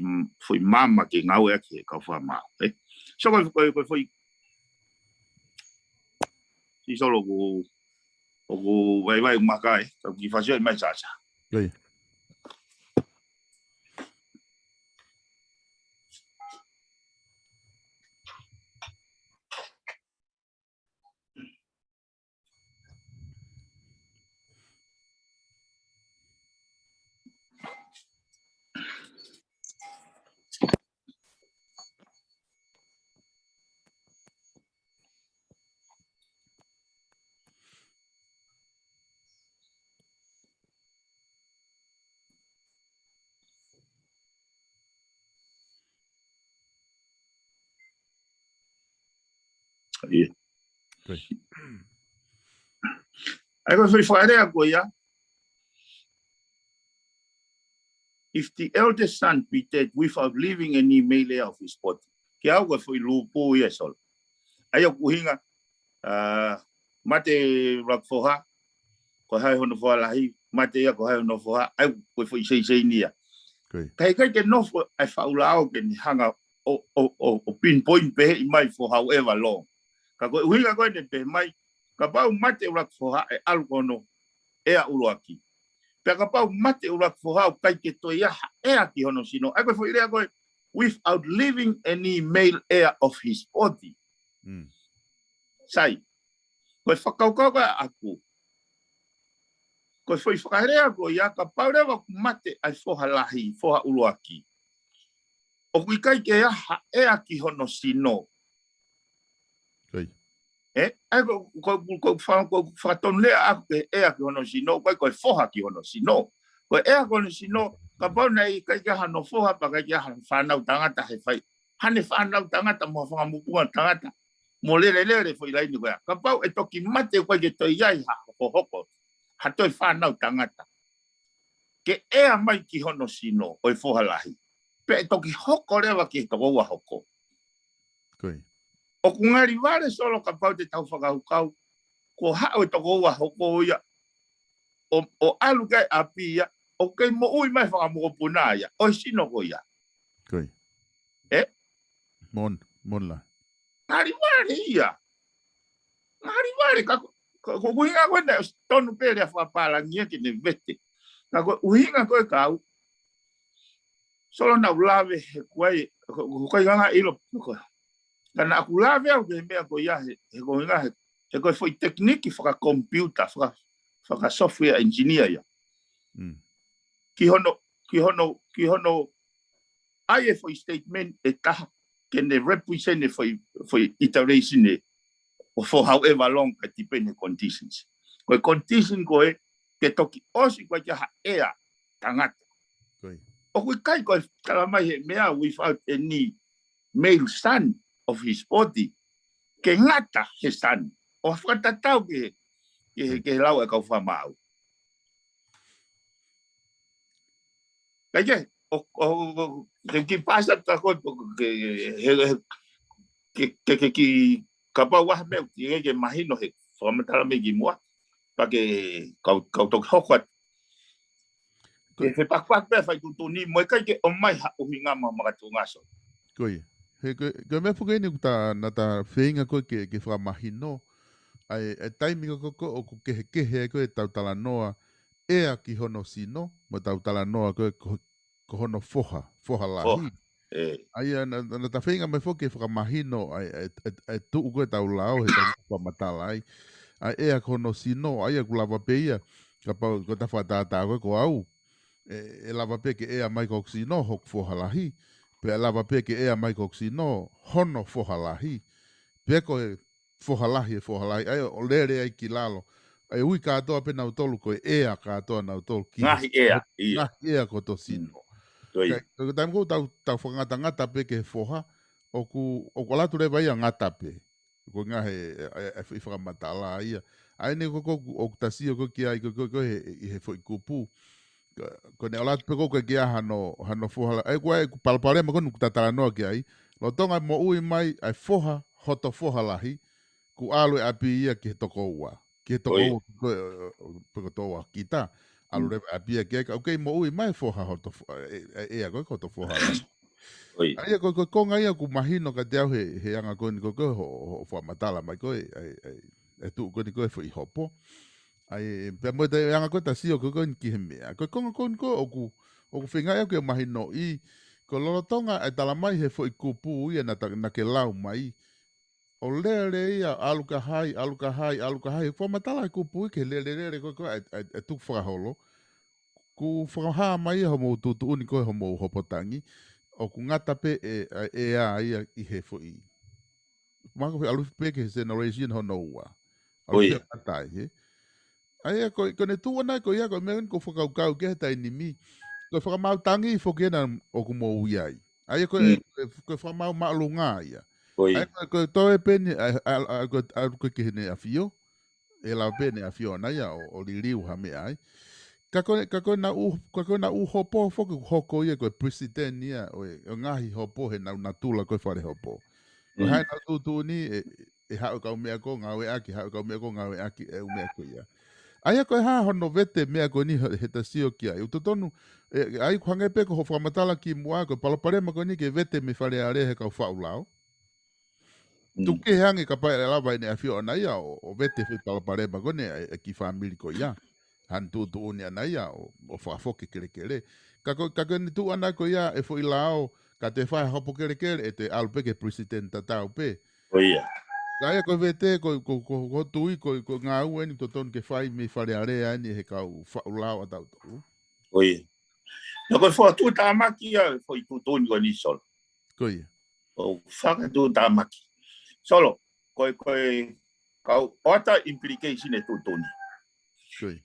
mama ke ngau e ke kau whamau. So koe foi si solo ko vai makai ki whasio i mai sasa. Ai koe foi whakarea koe ia. If the eldest son be dead without leaving any male heir of his body. Ke au koe foi lupu ia sol. Ai au kuhinga mate rakfoha ko hai hono foha lahi mate ia ko hai hono foha ai koe foi sei nia. Kai ke nofo ai whaulao ke ni hanga o pinpoint pehe i mai for however long. Ka koe uhinga koe ne pehe mai ka pau mate rakfoha e alukono ea uruaki. Pea ka pau mate rakfoha o kai ke toi aha ea ki hono sino. Ai koe foi rea koe without leaving any male heir of his body. Sai. Koe whakaukau koe aku. Koe foi whakarea koe ia ka pau rewa mate ai foha lahi, foha uruaki. O kui kai ke aha ea ki hono sino. Ai ko whakaton lea aku ke ea ki hono sino, koe foha ki hono sino. Koe ea ki hono sino, ka pau nei kai ke hano foha pa kai ke hano whanau tangata he whai. Hane whanau tangata mo whangamupunga tangata. Mo lere foi laini koe. Ka pau e toki mate koe ke toi iai hoko. Hatoi whanau tangata. Ke ea mai ki hono sino o e foha lahi. Pe e toki hoko rewa ki ka waua hoko. O kungari wale solo ka pau te tau whakaukau. Ko hao e toko ua hoko ia. O alu kai api ia. O kei mo ui mai whakamukopuna ia. O sino ko ia. Mon la. Ngari wale ia. Ngari wale ka ko uhinga koe na tonu pere a whapala ngia ki ne vete. Ka ko uhinga koe kau. Solo na ulave he kuai. Koe ganga ilo. Kana aku lave au ke mea ko ia he ko inga he ko foi tekniki whaka computer whaka software engineer ia. Ki hono ai foi statement e taha ke ne represent foi iteration e for however long ka depende conditions. Ko condition ko e ke toki osi ko ja ea tangata. O ko kai ko kala mai he mea without any male son of his body, ke ngata he son. O whakatatau ke lau e kau whamau. Kai ke, que pasa ta ko que capaz wa me que imagino que fomentar me gimoa para que kau to hokot que se pas pas fai tu ni mo que o mai ha o minga ma ma tu ngaso Koe. He me fuke ni ta na ta whenga koe ke whamahino. Ai taimi ko o ke he koe tau tala noa ea ki hono sino, mo tau tala noa koe ko hono foha lahi. Ai na ta whenga me fuke whamahino ai tu koe tau lao he tau whamatala ai. Ai ea ko hono sino, ai a kulawa peia, ka pau ko ta whatata koe ko au. E lava pe ke ea mai ko sino hok foha lahi. Pe lava pe ke ea mai ko sino hono foha lahi. Pe ko e foha lahi. Ai o lere ai ki lalo. Ai ui katoa pe nau tolu ko ea katoa nau tolu. ngahi ea Ngahi ea ko to sino. Ko taim ko tau ngata pe ke foha. O ko latu re vai a ngata pe. Ko ngahe e whakamatala ia. Ai ne ko o tasio ko ki ai ko he foi kupu. Ko ne ola pe ko ke hano foha ai ko palpare ma ko nu tatala no ki ai lo tonga mo ui mai ai foha hoto foha lahi ku alu api ia ki toko ua ko to wa kita alu re api ke okay mo ui mai foha hoto e ko hoto foha lahi ai ko konga ia ku mahino ka te au he anga ko ni ko ho fo matala mai ko ai tu ko ni ko foi hopo ai pe mo te anga ko ta sio ko ki me ko ko whinga e ko mahino i ko lolotonga e tala mai he foi kupu ia na ke lau mai o lere ia aluka hai fo matala kupu ke lere ko e tu whakaholo ku whakaha mai ho mo tutu uni ko ho mo hopotangi o ku ngata pe e a ia i he foi mako fe alu pe ke generation ho no ua alu pe atai he ai ko ne tu ona ko ia ko men ko whakaukau ke ta inimi ko whakamau tangi fo ke na o ku mo uiai ai ko whakamau maalunga ia ai ko to e pen ko ke ne afio e la pen afio na ia o liliu ha me ai kako na u hopo fo ko hoko ia ko president ia o ngahi hopo he na tula ko fare hopo ko hai na tu ni e ha ka me ko ngawe aki ha ka me ko ngawe aki e me ko ia ai ko ha hono vete mea ko ni he ta sio ki ai utotonu ai kwange pe ko whamatala ki mua ko palapare ma ko ni ke vete me whare are he ka whaulao tu ke hangi ka pai lava ine afio na ia o vete fu palapare ma ko ni ki family ko ia han tu ni ana ia o whafoke kere ka ni tu ana ko ia e fo ilao ka te whae hopo kere e te alpe ke president tatau pe oia Kaya ko vete ko tui ko ngā ue ni toton ke whai me whare area ni he kau whaulau a tau tau. Oia. No ko fo tu ta maki ia fo tu toni ko ni sol. Koia. O whaka tu ta maki. Solo ko kau ota implication e tu toni. Koia.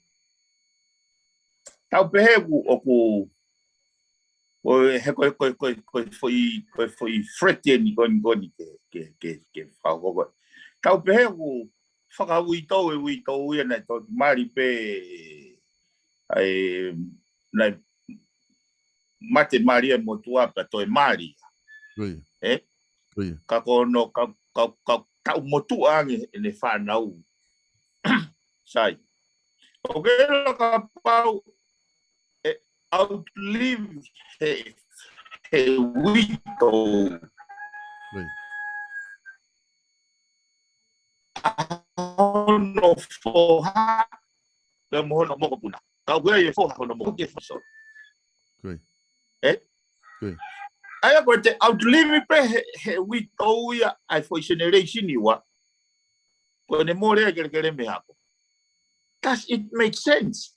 Tau pehe o ku o he ko foi frete ni goni ke whau Tau pehe ku whaka uitou ia nei tō mari pe ai nei mate mari e motua pa toi mari. Koia. Koia. Ka kono ka tau motua ange ne whanau. Sai. O ke ka pau e outlive he uitou. Koia. No foha le mohono moko puna ka gue e foha no moko ke foso Koia. Koia. Ai ko te outlive pe he we toia ai foi generation iwa ko ne more ke me hapo does it make sense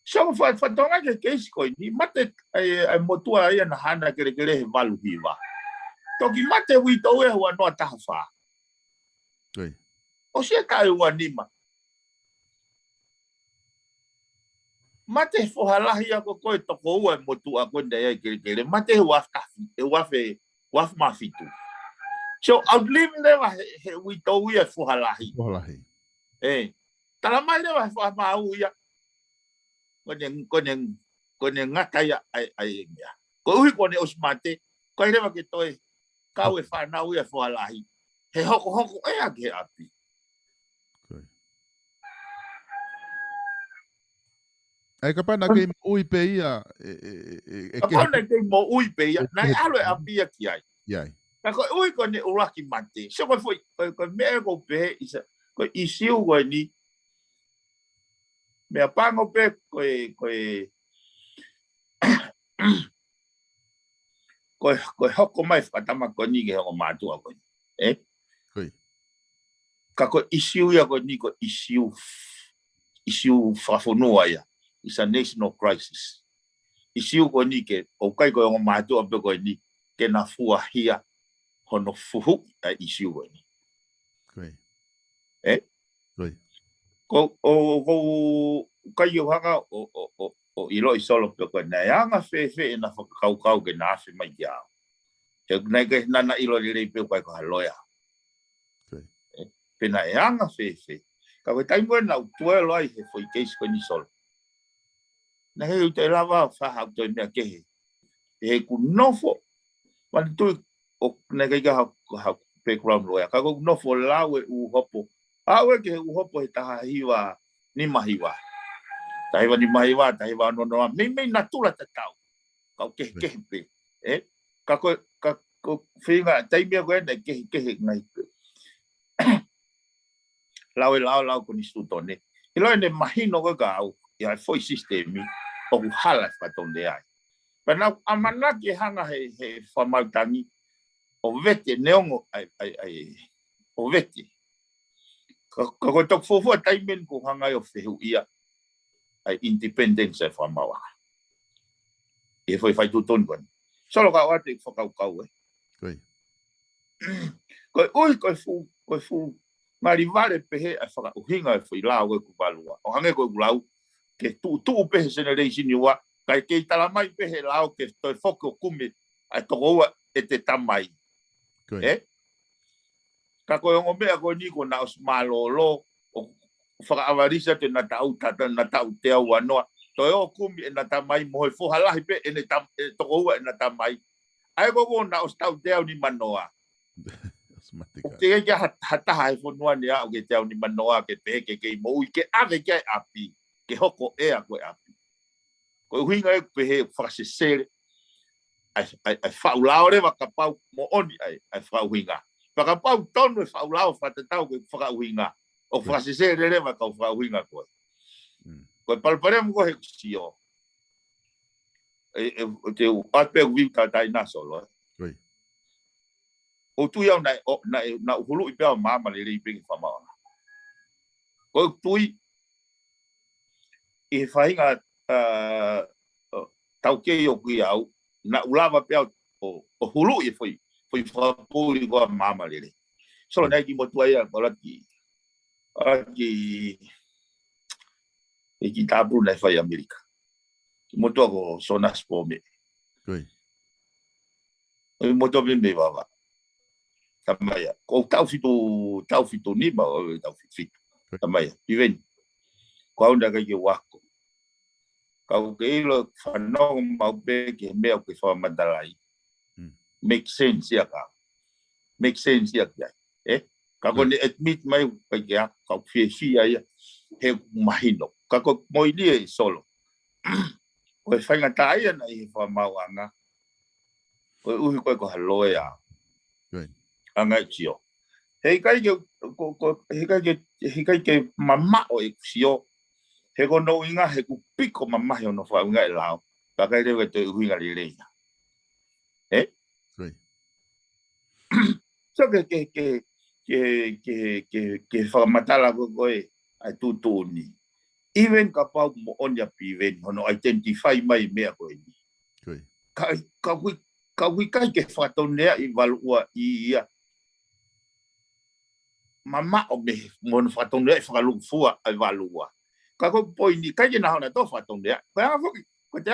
so fa tonga ke ko ni mate ai motua ai na hana ke he valu hiwa toki mate we toia wa no tafa Koia. o se kai wa nima mate fohalahi ako ko to ko wa motu ako ndai kere mate wa mafitu so outlive never we to we fohalahi tala mai never fa mau ya konen ko ne ngata ia ai mea. Ko uhi ko ne osmate, ko i rewa ke toi kau e whanau ia whalahi. He hoko ea ke api. Ai ka pana ke ui pe ia Ka pana ke mo ui pe ia, nai alo e api ia ki ai. Iai. Ka ko ui ko ne uraki mate. So ko foi ko mea ko pe isa ko isiu ko ni mea pango pe ko hoko mai whakatama ko ni ke hoko mātua ko ni. Koi. Ka ko isiu ia ko ni ko isiu whafonua ia. It's a national crisis. Isiu ko ni ke o kai ko hoko mātua pe ko ni ke na fuahia hono fuhu a isiu ko ni. Koi. Koi. Ko kai o hanga o ilo i solo pe ko na anga fe na whakakau ke na afi mai kia. He nai ke nana ilo rei pe ko haloia. Pe na anga fe. Ka we taimo na utua loi he foi case ko ni solo. Na he te lava fa to me ke he ku nofo. Man tu o na ke ha background lawyer. Ka ko nofo lawe u hopo. Awe ke u hopo he taha hiwa ni mahiwa. Tahiwa ni mahiwa, tahiwa no me na tula te tau. Ka ke pe. Ka ko finga taimia ko na ke ngai. Lau ko ni stutone. Ilo ne mahino ko ka au ia foi systemi o hala fa tonde ai. Pana amana ke hanga he famautangi o vete neongo ai o vete. Ko tok fofo taimen ko hanga o fehu ia ai independence fa mawa. E foi fai tuton kon. Solo ka wate fokau Koi. Ko fu mari vale pehe a faka uhinga foi la o ku balua. O hange ko gulau ke tu pehe generation iwa kai ke tala mai pehe la o ke to foko kumi a to e te tamai. Ka ko ngo me ko ni ko na os malolo o faka avarisa te na tau tata na tau te au anoa. To e o kumi e na tamai mo fo halahi pe e ne tam to e na tamai. Ai ko na os tau te au ni manoa. Te ke hata hai fonua ni au ke te au ni manoa ke pe ke mo ke ave ke api ke hoko e a ko api. Ko huinga e pe he frasesere ai faulao re wa kapau mo oni ai fauhinga. Pa kapau tonu e faulao fa te tau ke fauhinga. O frasesere re wa ka fauhinga ko. Ko palpare mo ko he sio. Te ape vita tai na solo. O tu ia na hulu i pea mama le rei pegi whamaona. Ko tui i whainga tau kei o kui au, na ulawa pea o hulu i whai whapuri koa mama le rei. Solo nei ki motua ia kola ki tabru nei whai Amerika. Ki motua ko sonas po me. Ki motua me wawa. Tamaya. Ko tau fito ni ba o tau fito. Tamaya. Iven. Ko unda ka ke wako. Ka ke ilo whanau mau pe ke mea ke wha mandalai. Make sense ya ka. Make sense ya ka. Ka ko ne admit mai ka ke a ka fia ia he mahino. Ka ko moi ni solo. Ko whainga taia na i wha mau anga. Ko uhi ko haloe a. Anga tio. He kai ke mama o e sio. He ko no inga he ku piko mama he no fa inga lao. Ka kai re te uhinga le le. So ke fa matala ko e ai tu ni. Even ka pau mo onya piven no identify mai me ko ni. Ka kai ke fa tonea i valua i ia. Mama o me mon fatong le fa lu fua ai valua ka ko poi ni ka na na to fatong le ko te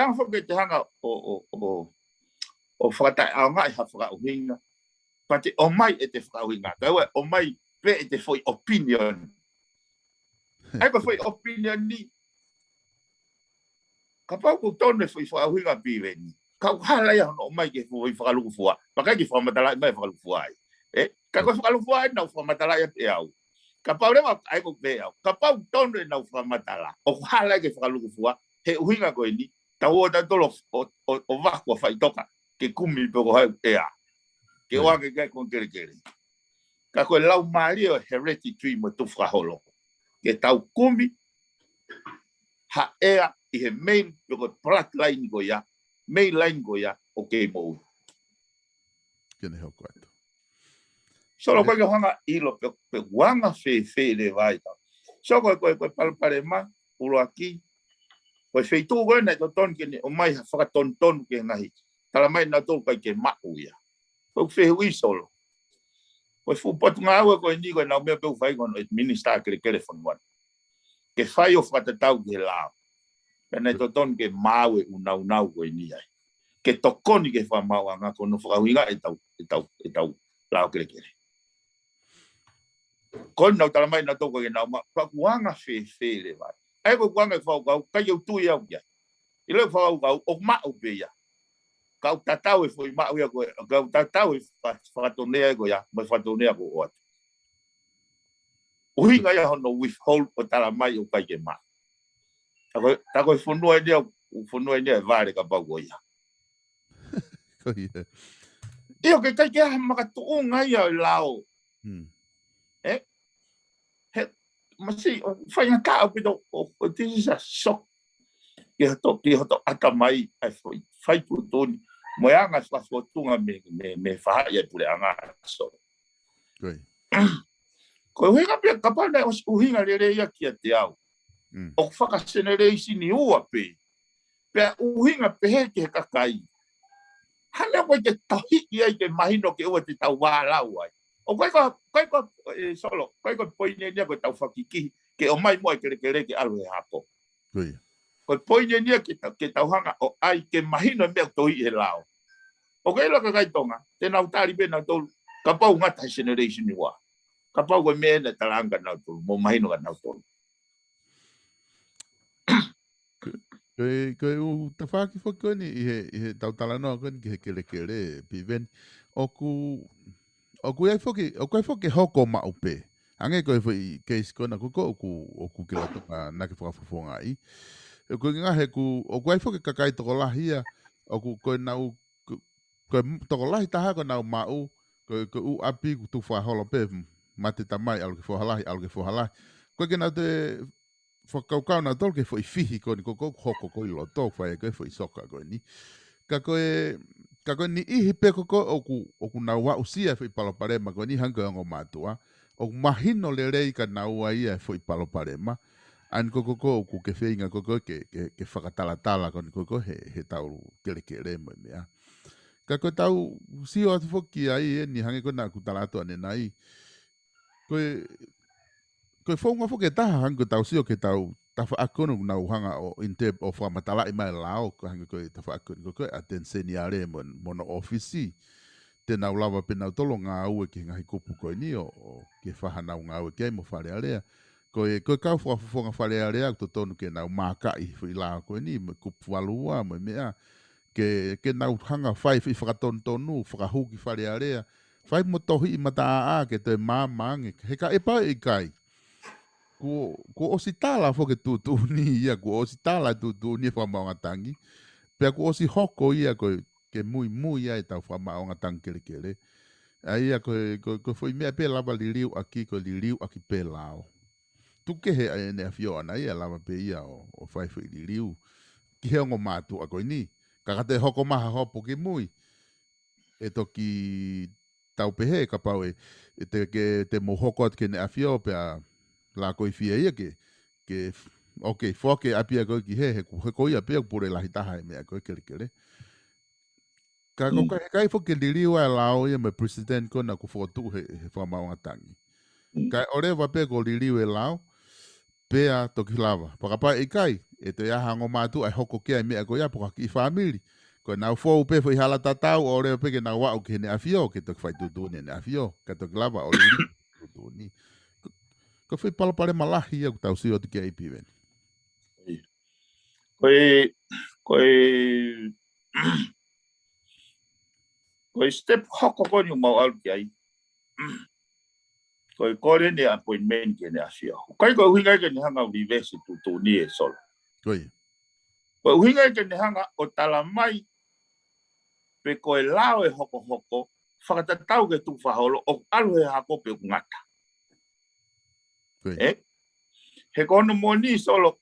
hanga o fata a mai ha fra winga pati o mai e te fra winga ka o mai pe e te foi opinion ai ko foi opinion ni ka pau ko tone foi whaahuinga piveni. Ka hala ia no mai ke foi whakaluku fua. Pakai ki whamatala mai whakaluku fua ai. Ka koe whakaluku fua ai nau whamatala ia te au. Ka pau rewa ai ko pe au. Ka pau tone nau whamatala. O hala ke whakaluku fua. He uhinga koe ni. Ta o ta tolo o wakua whaitoka. Ke kumi poko hai ea. Ke oa ke kai kon kere kere. Ka koe lau maari o hereditary mo tu whaholo. Ke tau kumi ha ea i he main poko plat line ko ia. Main line ko ia o kei mou. Kene hau koe. Solo koe ke hanga ilo pe wanga fe le vai. So koe palpare ma ulo aki. Koe feitu koe nei to ton kene o mai ha whakaton ke ngahi. Tala mai na tō kai ke ma'u ia. Koe fe hui solo. Koe fu potu ngā ua koe ni koe nau mea peu whai kono minister kere telefon wan. Ke whai o whakatatau ke lao. Pena to ton ke mawe unau koe ni ai. Ke tokoni ke whamau anga kono whakawinga e tau lao kere kere. Koe nau tala mai na tō koe nau ma. Pakuanga fe le vai. Ai koe kuanga e whau kau. Kai au tui au ia. I leo whau kau o ma'u pe ia. Kau tatau e foi ma'u ia koe. Kau tatau e whakatonea koe ia. Mai whakatonea koe o atu. Uhinga ia hono withhold o tala mai o kai ke ma. Ta koe whunua e vare ka pau koe ia. Io ke kai ke aha makatuunga ia o lao. Masi, whainga ka au pito o this is a shock. Ki hoto ata mai ai whai putoni. Moe anga whafotunga me whaia pule anga so. Koe huinga pia kapana o uhinga lere ia kia te au. O whakasenereisi ni ua pe. Pea uhinga pehe ke kakai. Hana koe ke tauhiki ai ke mahino ke ua te tau wālau ai. O koe solo, koe poine nia koe tau whakiki ke o mai moe kere ke alu he hapo. Koe poine nia ke tau hanga o ai ke mahino mea tohi he lao. O koe loka kai tonga, te nau tari pe nau tolu, ka pau ngata generation ni wa. Ka pau koe mea na talanga nau tolu, mo mahino ka nau tolu. Koe u ta whaki whakoni i he tau talanoa koni ki he kere piven. O ku ai whoke hoko maupe. Ange koe whi case kona kuko o ku kila toka nake whakafufonga i. O ku ngā he o ku ai whoke kakai toko lahia. O ku koe nau, koe toko lahi taha ko nau mau. Koe u api ku tu whaholo pe. Mate tamai alu ke whahalahi. Koe ke nau te whakaukau nau tolu ke whi fihi koni koko hoko koi loto. Whai koe whi soka koe ni. Ka koe ni ihi pe koko oku nau wa usia whi paloparema koe ni hanga ongo mātua. O mahino le rei ka nau a ia whi paloparema. An koko oku ke whinga koko ke whakatalatala koni koko he tau kere mo mea. Ka koe tau sio atu whoki ai ni hange koe nā kutalato ane nai. Koe whaunga whoke taha hanga tau sio ke tau tafa akono nau hanga o intep o whamatala i mai lao ko hanga koe tafa akono koe a ten seniare mono ofisi te nau lava pe nau tolo ngā ue ki ngahi kupu koe ni o ke whahanau ngā ue kei mo whare area koe kau whafonga whare area to tonu ke nau māka i whi lao koe ni me kupu walua mo mea ke nau hanga whai whi whakatonu whakahuki whare area whai mo tohi i mata a ke te māmangi he ka epa i kai ko osi tala fo ke tu ni ia ko osi tala tu ni fa ma tangi pe ko osi hoko ia ko ke muy ia ta fa ma tangi kele ai ia ko foi me pe lava liliu aqui ko liliu aqui pe lao tu ke he ene fio ana ia lava pe ia o fai foi liliu ki he ngo matu a ko ni ka te hoko maha hopo ke muy e toki tau pe he ka pau e te mo hoko ke ne afio pe la koi fia ia ke ok foke apia ko ki he ko ia pe pure la hitaha me ko kele ka ko kai foke liliu a lao ia me president ko na ko fotu he fa ma tangi kai ore va pe ko liliu e lao pe a toki lava pa pa e kai e te aha ngo matu ai hoko ke me ko ia po ki family ko na fo pe foi hala tatau ore pe ke na wa o ke ne afio ke to fai tu ne afio ka to lava o liliu ni ko foi palo pare malahi ia tau si o te ke ipi ven koe step hoko koni mau au ki ai. Koe kore ne appointment ke ne afia. Koe koe uhinga ke ne hanga university tu ni e solo. Koe. Koe uhinga ke ne hanga o tala mai pe koe lao e hoko whakatatau ke tu whaholo o alu he hako pe ngata. He kono mo ni solo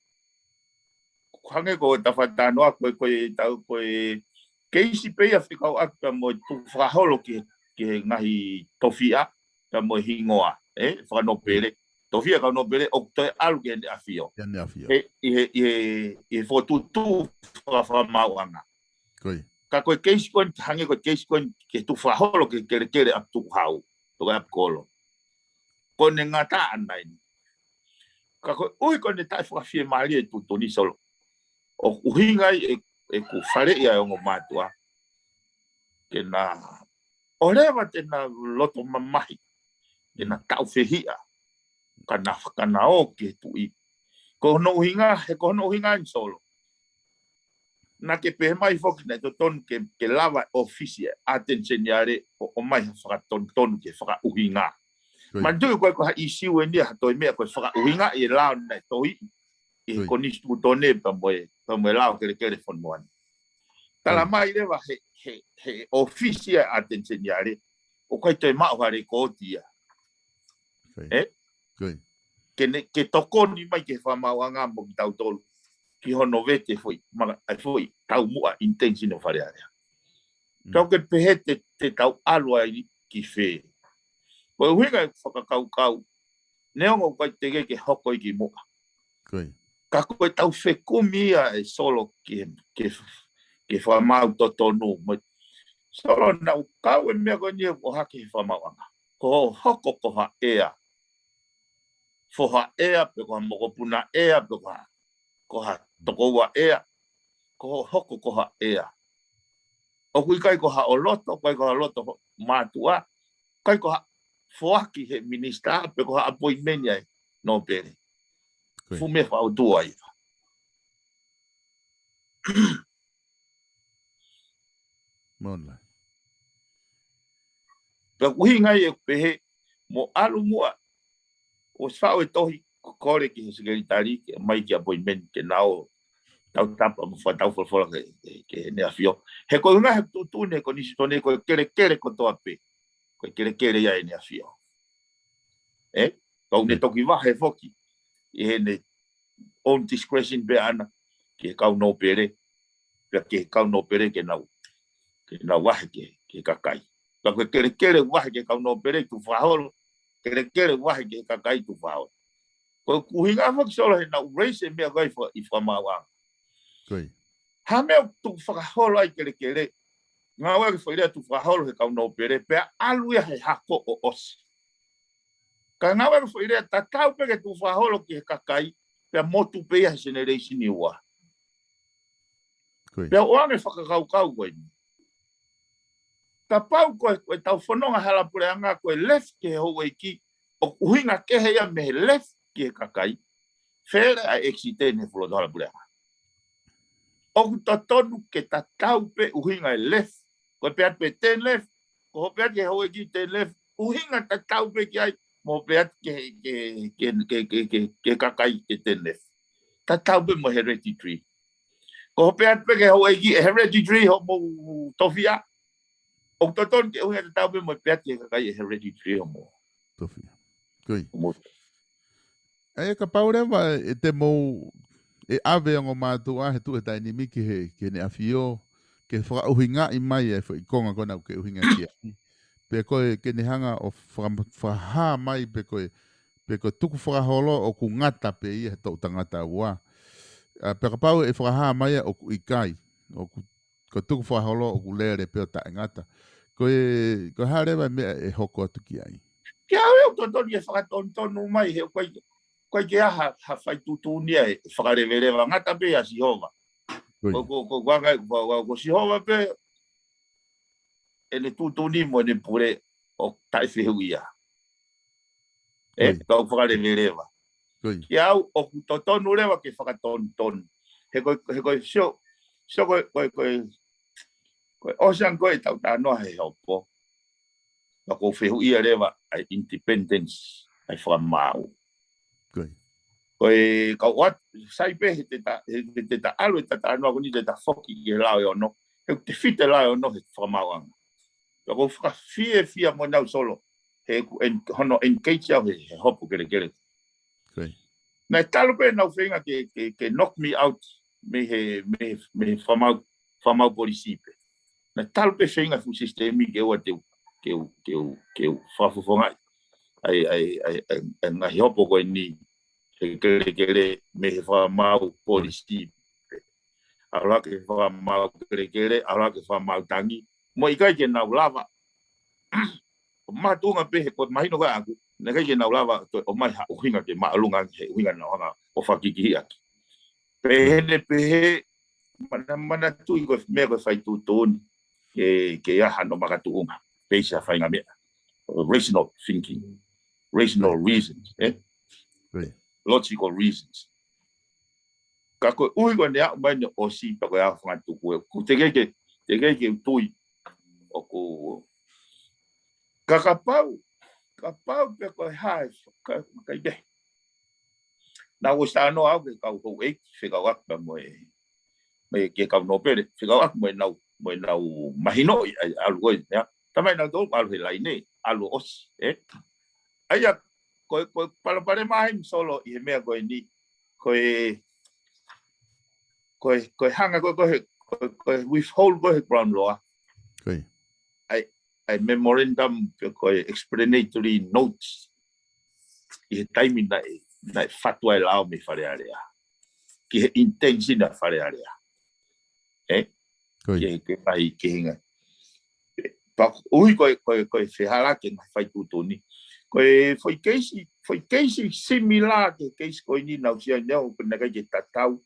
hange ko tawhatano a koe tau koe keisi pe a whikau akta mo tu whaholo ke ngahi tofia ka mo hingoa. Whakano pere. Tofia ka no pere o toi alu ke ne afio. I fotutu whamauanga. Koe. Ka koe keisi koe hange koe keisi koe ke tu whaholo ke kere ap tu hau. Toka ap kolo. Kone ngata anai. Ka koe ui koe ne tai whakawhie maali e tu toni solo. O uhingai e ku whare ia o ngō mātua. Ke na o rewa te na loto mamahi. Ke na tau whihia. Kana o ke tui. Ko no uhinga, he ko no uhinga in solo. Na ke pehe mai foki na to ton ke lava ofisia attention yare o mai whakaton ke whaka uhinga. Mandu koe ko ha isiu e nia hatoi mea koe whaka uhinga i lao na toi i konistu tone pa moe lao kere whon moani. Tala mai rewa he ofisia attention yare o koe toi mauhare ko tia. Ke toko ni mai ke whamauanga mo ki tau tolu. Ki hono vete foi, tau mua intention o whare area. Kau ke pehe te tau alua ki whee. Koe huinga e whakakau, neongo koe te ke hoko i ki mua. Ka koe tau whekumia e solo ke whamau to tonu. Solo nau kau e mea koe nia ko hake he whamauanga. Ko hoko koha ea. Foha ea, pe koha mokopuna ea, pe koha tokoua ea, koho hoko koha ea. O kui kai koha o loto, kai koha loto mātua, kai koha foaki he minister, pe koha appointment ai no pere. Fume whao tua iwa. Monla. Pe kuhi ngai e pehe, mo alu mua, o whao e tohi kore ki he sekretari, ke mai ki appointment, ke nao, tau tapa mo tau fola ke ne afio he ko nga he tu ne ko nisi tone ko kere ko to ape ko kere ya ne afio ko ne to ki va he foki e ne on discretion be ana ke ka no pere ke ka no pere ke na wa ke kakai ko kere wa ke ka no pere tu fahol kere wa ke kakai tu fahol ko kuhinga fo solo na race me ga ifo mawa. Ha mea tu whakaholo ai kere. Ngā wea ki whairea tu whakaholo he kau no pere, pea aluia he hako o osi. Ka ngā wea ki whairea tatau peke tu whakaholo ki he kakai, pea motu pea he generation i ua. Pea oange whakakau koe ni. Ka pau koe tau whanonga halapure anga koe left ke he hou eiki, o uhinga kehe ia me he left ki he kakai, where a exite ne whuloto halapure anga. O ta tonu ke ta tau pe uhinga e left. Ko pe pe ten left. Ko pe ke ho ki ten left. Uhinga ta tau pe ki ai mo pe ke kakai ke ten left. Ta tau pe mo hereditary. Ko pe ke ho ki hereditary ho mo tofia. O ta tonu ke uhinga ta tau pe mo pe ke kakai hereditary ho mo tofia. Koi. Ai ka paure va te mo e ave ngo mātua he tu e tai nimi ki he ne afio ke whaka uhinga i mai e i konga kona ke uhinga kia. Pe koe ke ne hanga o whaha mai pe koe tuku whakaholo o ku ngata pe i he tau tangata ua. Pe ka pau e whakaha mai o ku ikai, o ku tuku whakaholo o ku lere pe o ta ngata. Koe harewa mea e hoko atu ki ai. Kia au tonu e whakatontonu mai he koe koe ke aha whai tutunia e whakarewerewa ngata pe a Sihova. Ko Sihova pe e le tutuni mo ne pure o tai whihuia. Kau whakarewerewa. Ki au o totonu rewa ke whakatontonu. koe so koe osan koe tau tanoa he hopo. Ma ko fehu ia lewa ai independence ai whamau. Koe kau wat sai pe he te ta alu ta tanoa kuni te ta foki i lao e ono. He te fite lao e ono he whamau anga. Ma ko whaka fia mo nau solo. He hono engage au he hopo kere. Na talo pe nau whenga ke knock me out me whamau polisi pe. Na talo pe whenga fu sistemi ke ua ke whafufonga ai ngahi hopo koe ni he kere me he whamau polisi pe. Aroa ke whamau kere, aroa ke whamau tangi. Mo ikai ke nau lava. Matunga pe he koe mahino kai aku. Na kai ke nau lava o mai ha uhinga ke maalunga he uhinga na hanga o whakiki aki. Pehene pehe mana tui koe mea koe whai tūtoni ke aha no makatuunga. Peisa whainga mea. Rational thinking. Rational reasons. Logical reasons. Ka koe ui koe ne au mai o si pa koe au whangatu koe. Ku te keke tui o ko ka pau pe koe hae kai de. Na o sa no au ke kau ko e whikau akpa me ke kau no pere whikau ak mo nau mahino alu koe ya. Tamai nau tō alu he lai ne alu osi aia koe palapare mahi solo i he mea koe ni koe hanga koe withhold koe ground law ai memorandum koe explanatory notes i he taimi na fatua e lao me whare area. Ki he intention na whare area. Ke mai ke hinga. Ui koe whehara ke ngai whai tūtoni. Koe foi keisi similar ke keisi koe ni nau sia neo kena kai ke tatau.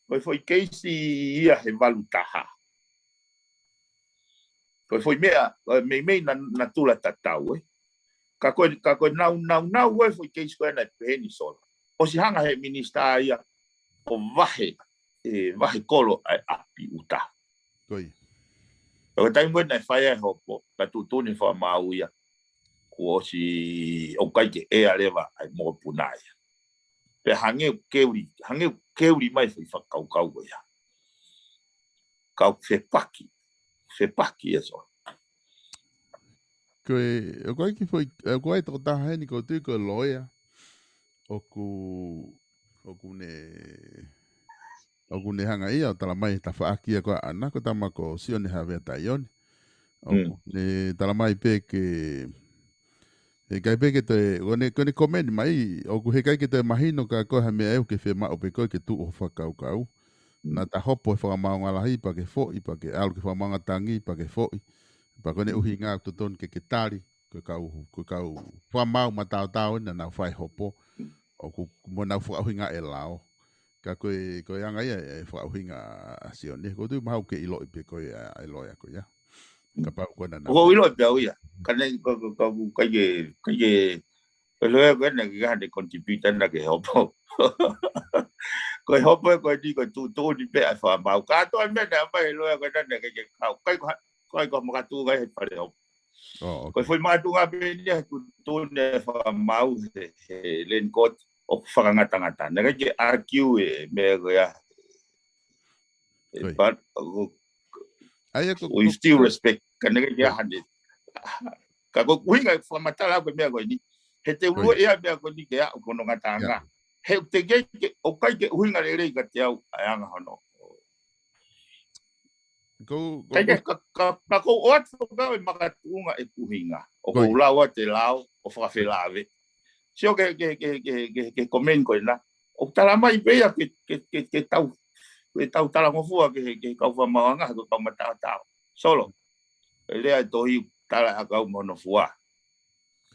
Koe foi keisi ia he valutaha. Koe foi mea mei na tula tatau Ka koe nau foi keisi koe na peheni solo. O si hanga he minister ia o vahe kolo ai api uta. O tai mo na whaia hopo ka tūtoni wha mau ia. Ko si o kai ke e arewa ai mo punaia. Pe hange keuri mai foi whakau ia. Kau whepaki e so. Koe ki foi koe tō taha ni ko tui ko loia o ku ne hanga ia o tala mai ta whaakia koe ana ko tama ko sione hawea taioni o ne tala mai pe ke he kai pe ke te kone komeni mai o ku he kai ke te mahino ka koe ha mea eu ke whema o pe koe ke tu o whakau na ta hopo e whakamaunga lahi pa ke fōi pa ke alu ke whamaunga tangi pa ke fōi pa kone uhi ngā tutoni ke tari ko kau whamau matau ina nau whai hopo o ku mo nau whauhi ngā e lao ka koe anga ia e whauhi ngā sione ko tu mahau ke ilo ipe koe e loia koe ia ka pau koe na nau ko ilo ipe au ia kane kai loia koe na ki hane contribute na ke hopo koe hopo e koe di koe tūtoni pe a whamau kātoa mea na mai loia koe na ke kau kai ko makatu kai he pare au. Ko foi matunga pe ni tu ne fa mau he len kot o whakangata. Nega ke argue e me ya. But we still respect. Ka nega ke hande. Ka ko kuinga fa matala ko me ko ni. He te ua ia me ko ni ke a ko no ngatanga. He te ke o kai ke huinga le ka te au anga hono. Ka ko ot ka e makatunga e kuhinga o ko lawa te lao o whakawhelave sio ke komen ko na o tala mai pea ke tau tala ngofua ke kau whamawanga ko kau matao solo lea tohi tala a kau mono fua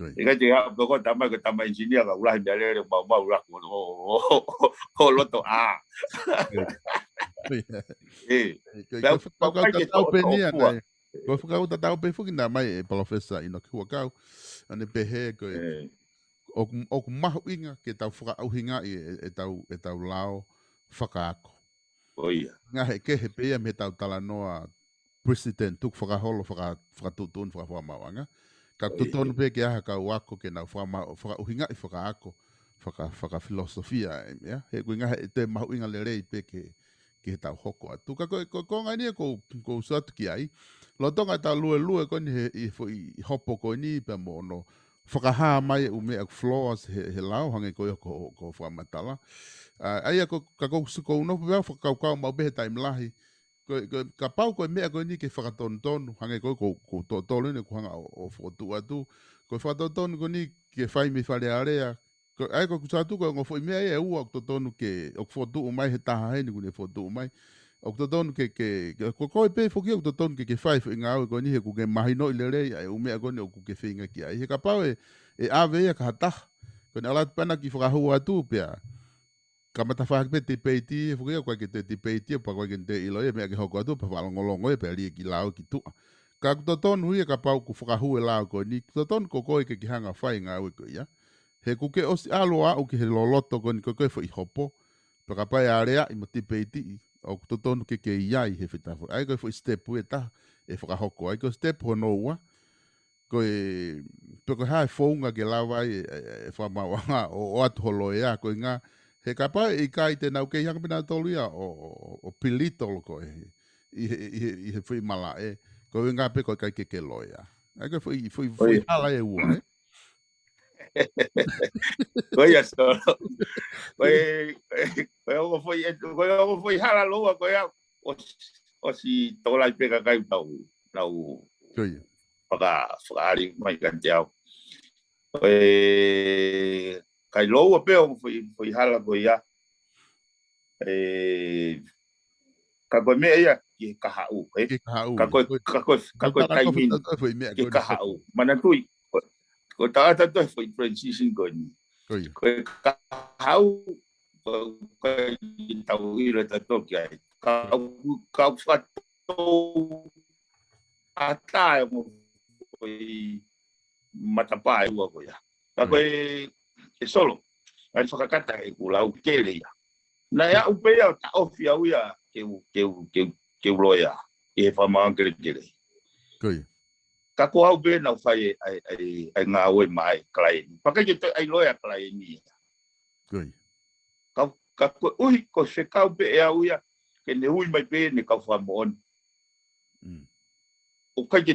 e ka te hao ko tamai engineer ka ulahi mea lere mau lako o loto a Ko whakau tatau pe fuki nā mai e professor ino ki wakau ane pe he koe o ku mahu inga ke tau whakauhinga e tau lao whakaako. Oia. Ngā he ke he pēia me tau tala noa president tuk whakaholo whakatutun whakawhamawanga. Ka tutonu pē ke aha ka uako ke nau whakauhinga I whakaako. Whakafilosofia e mea. He kui ngā he te mahu inga le rei pē ke he tau hoko atu. Ka ko ngai nia ko usatu ki ai. Lo tonga tau lue koni he hopo ko ni pe mo no whakahaa mai u mea floors he lau hange ko whamatala. Aia ko suko unopu wea whakaukau mau behe taimlahi. Ka pau koe mea koe ni ke whakatonu hange ko tolu ne kuhanga o whotu atu. Ko whakatonu ko ni ke whai me whare area. Ai ko kusatu ko ngo foi mea e ua ko tonu ke o whotu mai he taha hei ni kune whotu mai. O tonu ke ko koe pe foki o tonu ke whai whinga au ko ni he kuke mahino I le rei ai umea ko ni o kuke whinga ki ai. He ka pau e ave ia ka hataha. Ko ni alat pana ki whakahua atu pia. Ka matawhak pe te peiti, fuki o koe ke te peiti, pa koe ke te ilo e mea ke hoko atu, pa whalongolongo e pe alia ki lao ki tua. Ka kutotonu hui e ka pau ku whakahue lao koe ni, kutotonu ko koe ke ki hanga whai ngā ue koe ia. He kuke osi alo au ki he loloto koe ni koe koe whai hopo, pa ka pai area I mo te peiti, o kutotonu ke iai he whitafu. Ai koe whai step ue ta, e whakahoko, ai koe step ho noua, koe, pe koe hae whaunga ke lawai e whamawanga o atu holo ea, koe ngā, he kapa I kai te nau kei hanga pina tolu ia o pilito loko I he whi mala e. Ko i ngā pe koe kai ke loia. Ai koe whi hala e ua e. Koe a soro. Koe ongo whi hala loa koe au. O si tolai peka kai nau whakaari mai ka te au. Koe kai loa peo foi hala ko ia ka koe mea ia ki kahau ka koe kai min ki kahau mana tui ko taata toi foi transition ko ni koe kahau ko tau ira tato ki ai ka whato ata mo foi matapai ua ko ia ka koe e solo ai whakakata e kulau kele ia na ia upea ta ofia uia ke loia e whamang kere ka ko au be na whai ai ngā oi mai klaini paka ke ai loia klaini ka ko ui ko se kau be e uia ke ne ui mai be ne ka whamon o kai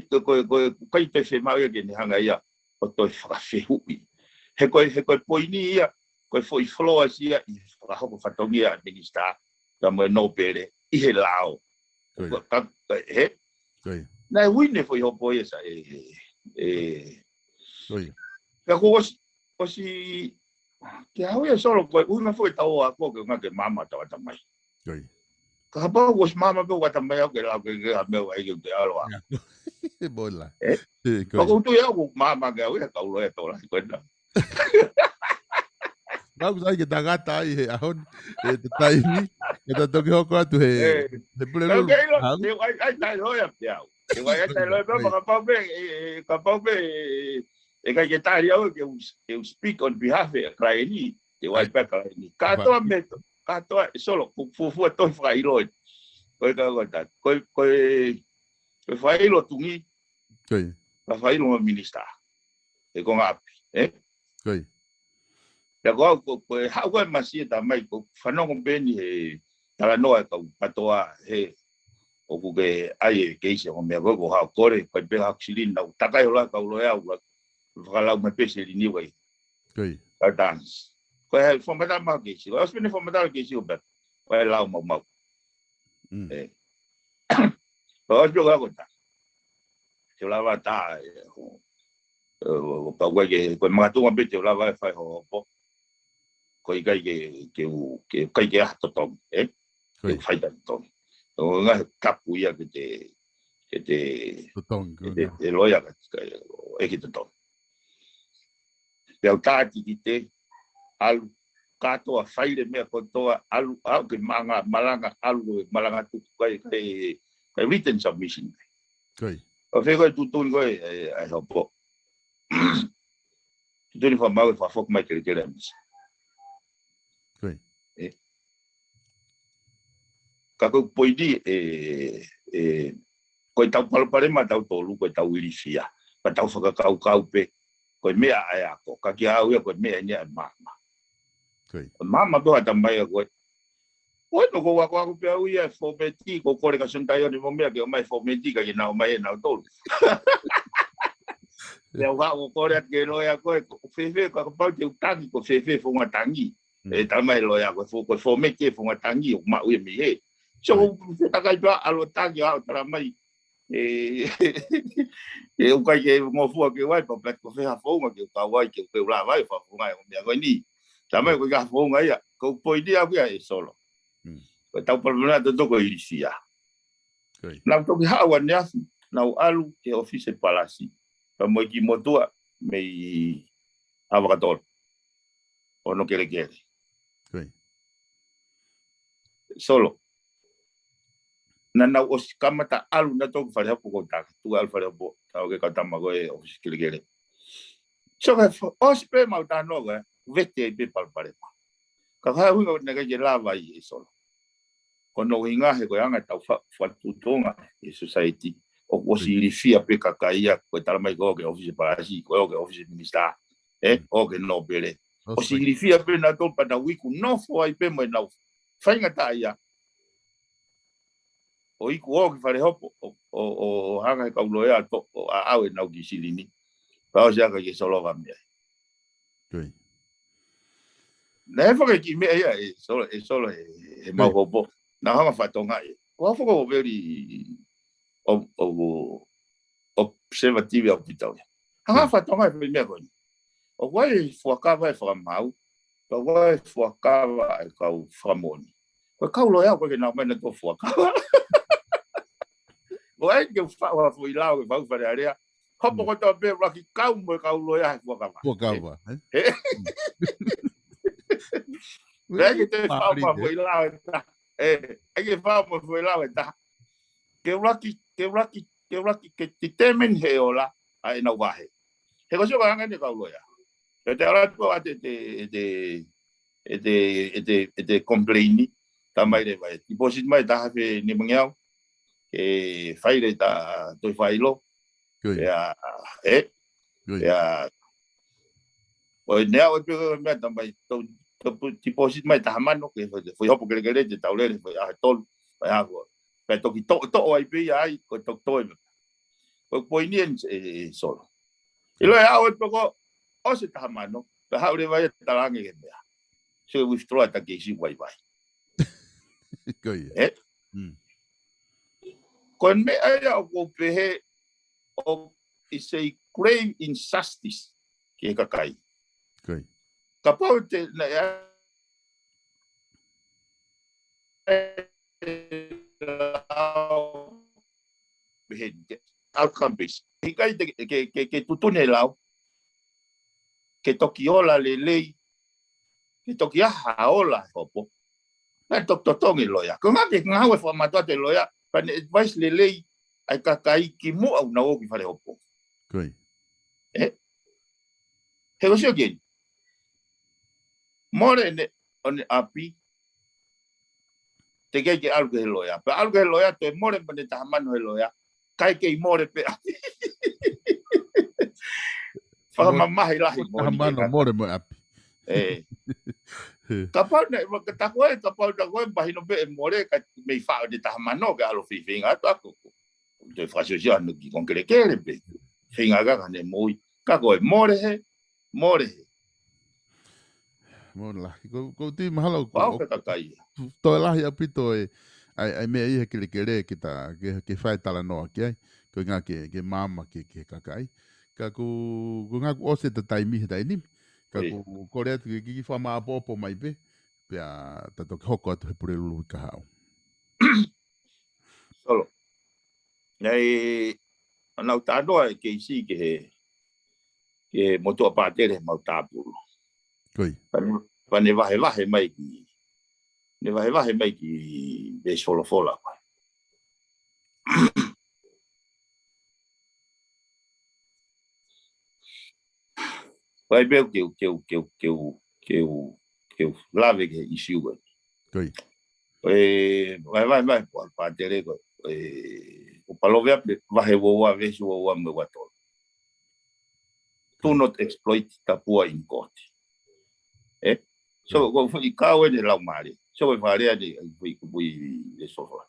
te se mai ke ne hanga ia o toi whakawhehui he koe poini ia, koe foi floas ia, I whakahoko whatongi a minister, ka moe no pere, I he lao. He? Nai huine foi hopo ia sa Ka ko osi, ke hau ia solo koe, uinga foi tau a koe, ke ngā ke mama tau atamai. Ka hapa was mama pe watamai au ke lau ke a meu ai ke te aloa. Bola. Ka kutu ia ku mama ke au ia kau loe tola, koe na. Vamos aí que tagata aí he ahon e te taimi e te toki hoko atu he pule lulu. Ai tai loia piau. Ai tai loia pe ka pau pe e kai ke tai au ke speak on behalf of Kraini. Te wai pe Kraini. Ka toa meto. Ka toa solo fu to fai loi. Koe ka kota. Koe fai lo tungi. Ka fai lo minister. E ko ngapi. Koe. Ya ko hawa masia ta mai ko fanongo beni he tala noa ka patoa he o ku ke ai ke ise o me ko ha kore ko be ha xilin na takai ola ka lo ya ula fala me pese ni wai ka dance ko he fomata ma ke si o spene fomata ke si o be ko la mo mo o jo ga ko ta se la va ta o pa wa ke ko ma tu ma be te la va fa ho ko I kai ke kai ke ato tong ke fai da tong o nga kapu ia ke te tong e loia e ke te tong pe au tati ki te alu kato a fai le mea kotoa alu au ke malanga alu malanga tu kai written submission o fe ko tutun ko ai hopo tutun fa mau fa fok mai ke Kako poidi koe tau palapare ma tau tolu koe tau irisia. Ka tau whakakau pe koe mea ai ako. Ka ki au ia koe mea nia mama. Mama doa tamai a koe. Koe no ko wako pe au ia fometi ko kore ka suntai o ni mo mea ke o mai fometi ka ki nao mai e nao tolu. Lea wako kore at ke loia koe ko fefe ka pau te utangi ko fefe fonga tangi. E tamai loia koe fometi e fonga tangi o ma ue mi he. So takai pa alo tangi au tara mai. E o kai ke mo fu ke wai pa ko fe ha fonga ke ka wai ke pe la vai fa fonga o me ko ni. Tamai ko ka fonga ia ko poidi a ia e solo. Ko tau palmana to ko irisia. Na to ki ha wa nya na alu ke office palasi. Pa mo ki motua me avocador. O no kere. Solo. Na na os kamata alu na to fa hapo ko ta. Tu al fa hapo. Ta ke ka tama ko e office kere. So os pe ma ta no ga vete pe palpare. Ka ha hu na ke lava i solo. Kono inga he ko anga tau fa tutonga e society o si rifia pe kakaia ko tala mai ko ke office palasi ko ke office minister o ke no pele o si rifia pe na to pa na wiku no fo ai pe mo na fainga ta ia o iku o ke fare hopo o hanga ka ulo ya to a au na ki silini pa o ja ka ke solo va me na fo ke ki me ia e solo e ma hopo na hanga fatonga e ko fo ko veri observative au pitau. Hanga fatonga e me ko. O wai fuakava e whakamau, o wai fuakava e kau whakamoni. Ko kau loia ko ke nau mena to fuakava. O ai ke whaua fui lau e whau whare area, hopo ko tau pe waki kau mo e kau loia e fuakava. Fuakava. Rei ke te whaua fui lau e ta. E ke whaua fui lau e ta. Ke waki ke determine he ola ai na wahe. He ko sio ka ngani kau loia. Te ala ko ate te complaini tamai le vai. Deposit mai ta have ni mangiau. E faile ta toi failo. Ya ya o nea o pe me tamai to deposit mai ta mano ke foi hopo que te taulere foi a tol. Ya go. Pe to ki to ai pe ai ko to ko poinien solo. E lo ya o pe ko o se ta mano. Pe ha ore vai talange ke mea. So withdraw ta ke si vai vai. Kon me ai o pe he o is a grave injustice ke kakai. Ka pau te na ya outcome based. Hikai ke tutune lau ke toki ola le lei ke toki aha ola hopo. Na tongi loia. Ko ngake ngawe fa matua te loia pa ne advice le lei ai kakai ki mo au na o ki fale hopo. He ko sio gen. More ne on api te ke algo he loia. Pa algo he loia te more pa ne tahamano he loia. Kai ke more pe. Fa mamahi lahi mo. Tahamano more mo api. Kapau ne ka koe kapau da koe bahino be more ka me fa de tahamano ka alo fifinga to ako. De frasio no ki con kere be. Finga ga ne moi. Ka koe more he. More la. Ko ti mahalo ko. Pau ka kai. To la ya pito ai me ai kere que ta que fai tala no ki ai. Ko nga ke mama ke kakai. Ka ku nga o se ta taimi dai ni. Ka ku korea tu ki fa ma popo mai pe. Pe a ta to hoko to por lu ka hao. Solo. Nei ana ta do ke si ke moto pa tere mau tapu. Koi. Pa ne vahe mai ki. Ne vahe mai ki de solo fola. Vai ver que o lave que issue. Koi. Vai, patere ko. O palovea vahe woa vesu woa me watol. Do not exploit tapua in court. So go for ikaw ni lau mari. So we varia de we sofa.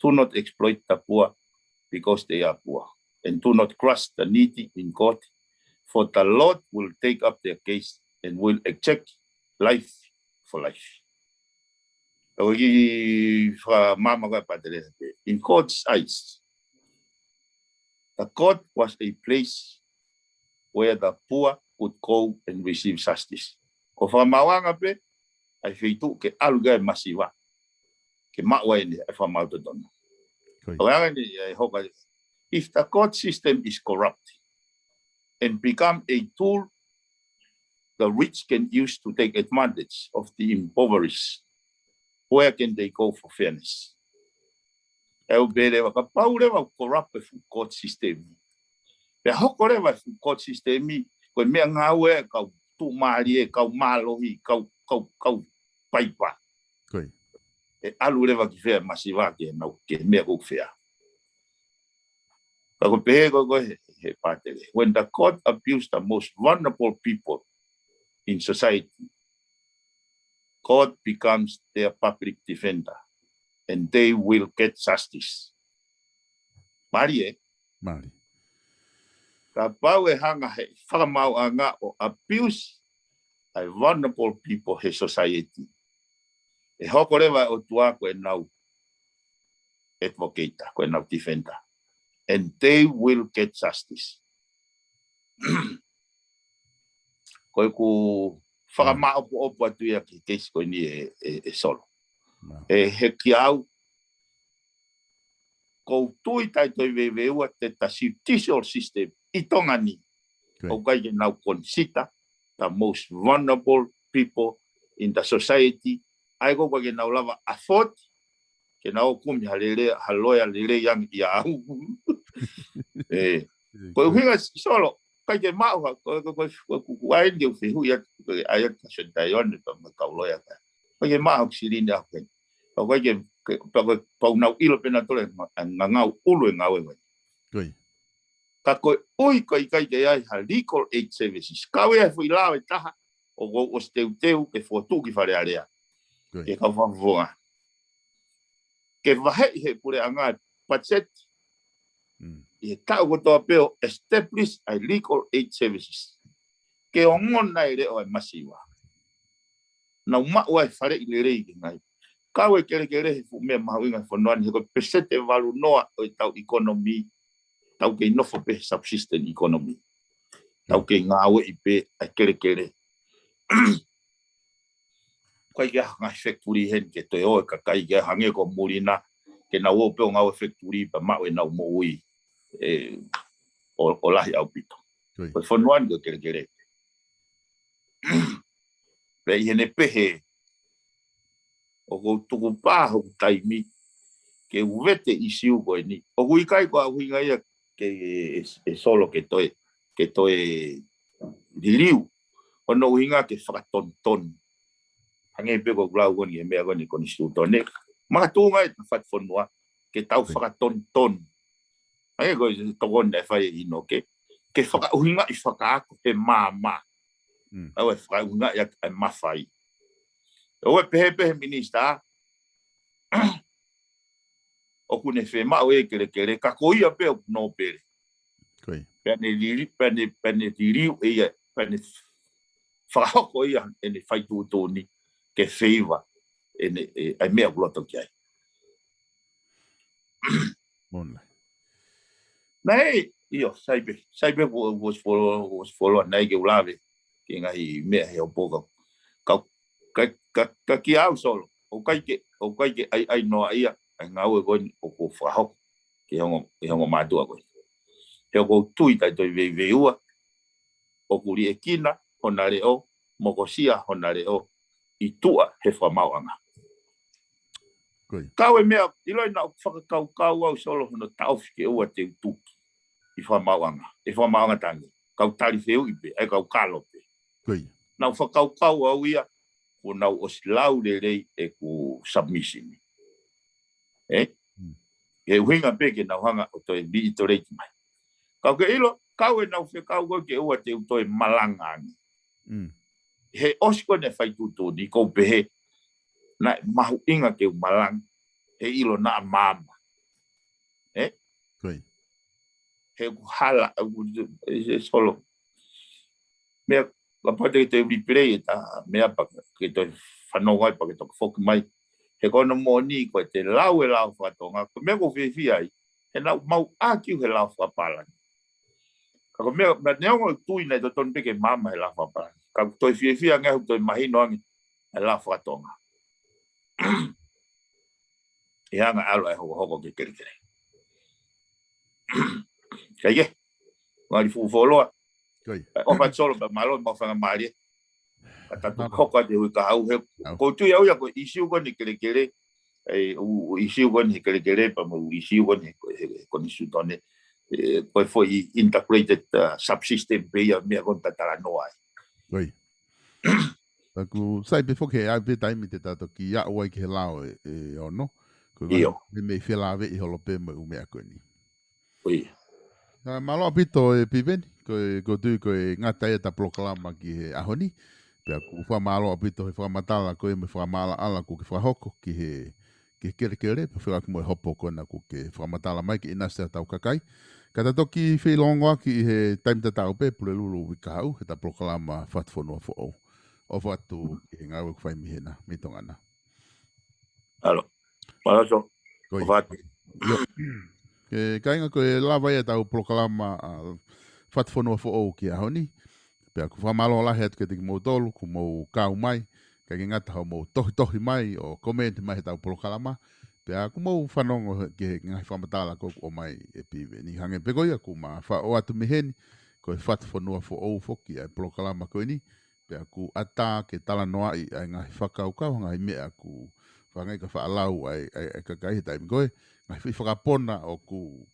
Do not exploit tapua because they are poor, and do not crush the needy in court, for the Lord will take up their case and will exact life for life. In God's eyes, the court was a place where the poor would go and receive justice. Ko whamawanga pe, ai whitu ke aluga e masiwa. Ke maua ene e whamauta dono. If the court system is corrupt and become a tool the rich can use to take advantage of the impoverished, where can they go for fairness? Eu bereva ka paureva corrupt fu court system. Pe hokoreva fu court system ko me ngawe ka tu mari e ka malohi ka paipa. Koi. E alureva ki fair masiva ke na ke me ko fair. Ka ko pe ko he patele. When the court abused the most vulnerable people in society, God becomes their public defender, and they will get justice. Mari. Ka pau e hanga he whakamau anga o abuse a vulnerable people he society. E hoko rewa o tua koe nau advocate, koe nau defender, and they will get justice. Koe ku whakamau opo atu ia ki keisi koe ni e solo. E he ki au ko tui tai toi veveua te ta judicial system i tonga ni. O kai ke nau consider the most vulnerable people in the society. Ai ko ke nau lava afford ke nau kumi haloya lele yang i au. Ko hinga solo kai ke mau ko ai ndio fihu ya ai ka sentayon pa makauloya ka. Ko ke mau sirini aku. Ko ke pau nau ilo pena tole ngau ulu ngawe. Koi. Ka koe ui kai ke ai ha legal aid services. Kawe ai fui lawe taha o steu ke fotu ki fare area. Ke ka whawonga. Ke wahe he pure anga pachet. I tau kotoa peo establish a legal aid services. Ke ongon nai reo ai masiwa. Na umau ai fare i le rei ngai. Kawe kere he fu mea mahawinga whanoani he koe pesete walu noa o i tau economy. Tau ke nofo pe subsistence economy. Tau ke ngawe i pe ai kere. Kai ke hanga factory hen ke toi oe kakai ke hange ko murina ke na wo pe ngawe factory pa mawe na umoi o lahi au pito. Koe whanoani ke kere. Rei hene pehe o ko tuku pāho taimi ke uvete i siu koe ni. O kui kai ko au hinga ia ke solo ke toe diliu. O no hinga ke whakatonton. Hange pe ko glau koni e mea koni koni stutone. Maka tūnga e what whanua ke tau whakatonton. Hange ko tokon e whai ino ke whakauhinga i whakaako he māma. Au e whakauhinga i a mawhai. O e pehe minista o kune whe mau e kere ka koia pe o no pere. Pene diriu e ia pene whakako ia ene whaitu tōni ke wheiva ene ai mea kuloto ki ai. Nei, io, saipe was follow nei ke ulawe ke ngai mea he o poka. Ka ki au solo. O kai ke ai noa ia. Ai ngau e goni o ko whahok. Ke hongo mātua goni. He o ko tui tai toi veiveua. O kuri e kina hona reo. Moko sia hona reo. I tua he whamauanga. Kau e mea. Iloi na whakakau au solo hono tauwhike ua te utuki. I whamauanga. E whamauanga tangi. Kau tari wheu ipe. Ai kau kalope. Nau whakakau au ia. Ko nau o silau le rei e ku submission. e uhinga pe ke na hanga o toi bi to rei mai ka ke ilo kau e na fe kau ko ke ua te toi malanga he osko ne fai tu ni ko pe he na mahu inga ke malang he ilo na mama he hala e solo me la parte te replay ta me apa ke to fanoa pa ke to fok mai he kono moni ko te lau e lau fatonga ko me ko fi ai e na mau aki he lau fa pala ka ko me na neo tu ina to ton pe ke mama he lau fa pala ka to fi nga to mai no e lau fatonga e anga alo e ho ke ke Kaya, ngari fu folo. O pa solo pa malo pa fanga mali. Kata tu koka de ka au he. Ko tu ya ko issue ko ni kele o issue ko ni kele pa mo issue ko ni ko ni sutone ko foi integrated subsystem pe ya me kon tala no ai. Oi. Aku sai pe foke ai pe tai mi te tato ki ya o ke lao e ono. Ko me fe lave i holo pe mo me akoni. Oi. Malo apito e piven ko tu ko ngata e ta proclama ki he ahoni pe ku fa malo apito e fa matala ko me fa mala ala ku fa hoko ki he ke kere pe fa ku mo hopo ko na ku ke fa matala mai ki ina se ta kakai kata toki fe longo ki he time ta tau pe pule lulu wikau he ta proclama fat fo no fo o fa tu ki nga ku fa mi hena mi tongana alo para so fat ke kainga ko e lava ia tau proclama fat fono fo o ki ahoni pe ku fa malo la het ke te mo tolu ku mo kau mai ka ngata ho mo tohi mai o comment mai tau proclama pe ku mo fanongo ke ngai fa matala ko o mai e pive ni hange pe ko ia ku ma fa o atu miheni ko fat fono fo o fo ki e proclama ko ni pe ku ata ke tala noa i ngai fa kau ngai me aku fa ngai ka fa alau ai ka kai time ko mai fi whakapona o ku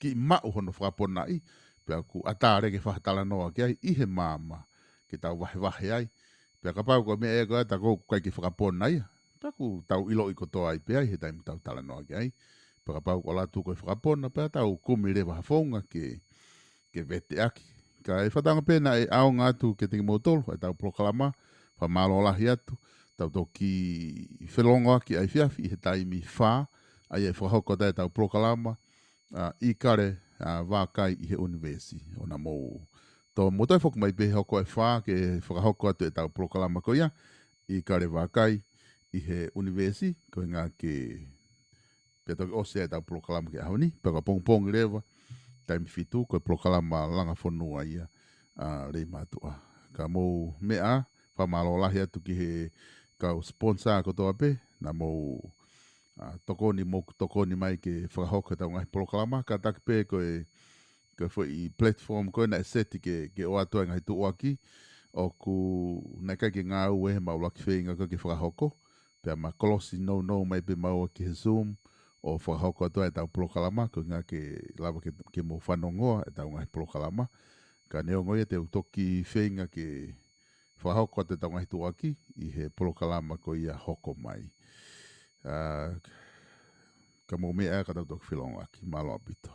ki mau hono whakapona i pe ku atare ke whakatala noa ki ai i he mama ke tau wahe ai pe ka pau ko me e ko ata ko kai ki whakapona i pe ku tau ilo i kotoa ai pe ai he taimi tau tala noa ki ai pe ka pau ko latu ko whakapona pe tau kumi le wahafonga ke vete aki ka e whatanga pena e ao ngatu ke tingi motolo e tau proklama wha malo lahi atu tau toki whelongo aki ai whiawhi i he taimi whaa ai e whahoko tai tau proklama i kare wākai i he universi o na mou tō motai whoku mai pehe hoko e whā ke whakahoko atu e tau proklama ko ia i kare wākai i he universi ko ngā ke pe toki ose e tau proklama ke ahoni peka pongpong rewa taimi fitu ko e proklama langa whanua ia rei mātua ka mou mea whamalo lahi atu ki he kau sponsor ko toa pe na mou tokoni mai ke whakahoka tau ngai proklama ka tak pe ko i platform ko na seti ke o atua ngai tu aki o ku na kai ke ngā ue he maulaki whenga ko ke whakahoko pe ma kolosi no mai pe mau ki he Zoom o whakahoko atua e tau proklama ko ngā ke lava ke mo whanongoa e tau ngai proklama ka neongoia te utoki whenga ke whakahoko te tau ngai tu aki i he proklama ko ia hoko mai ka mo mea ka tau toki whilonga ki malo apito.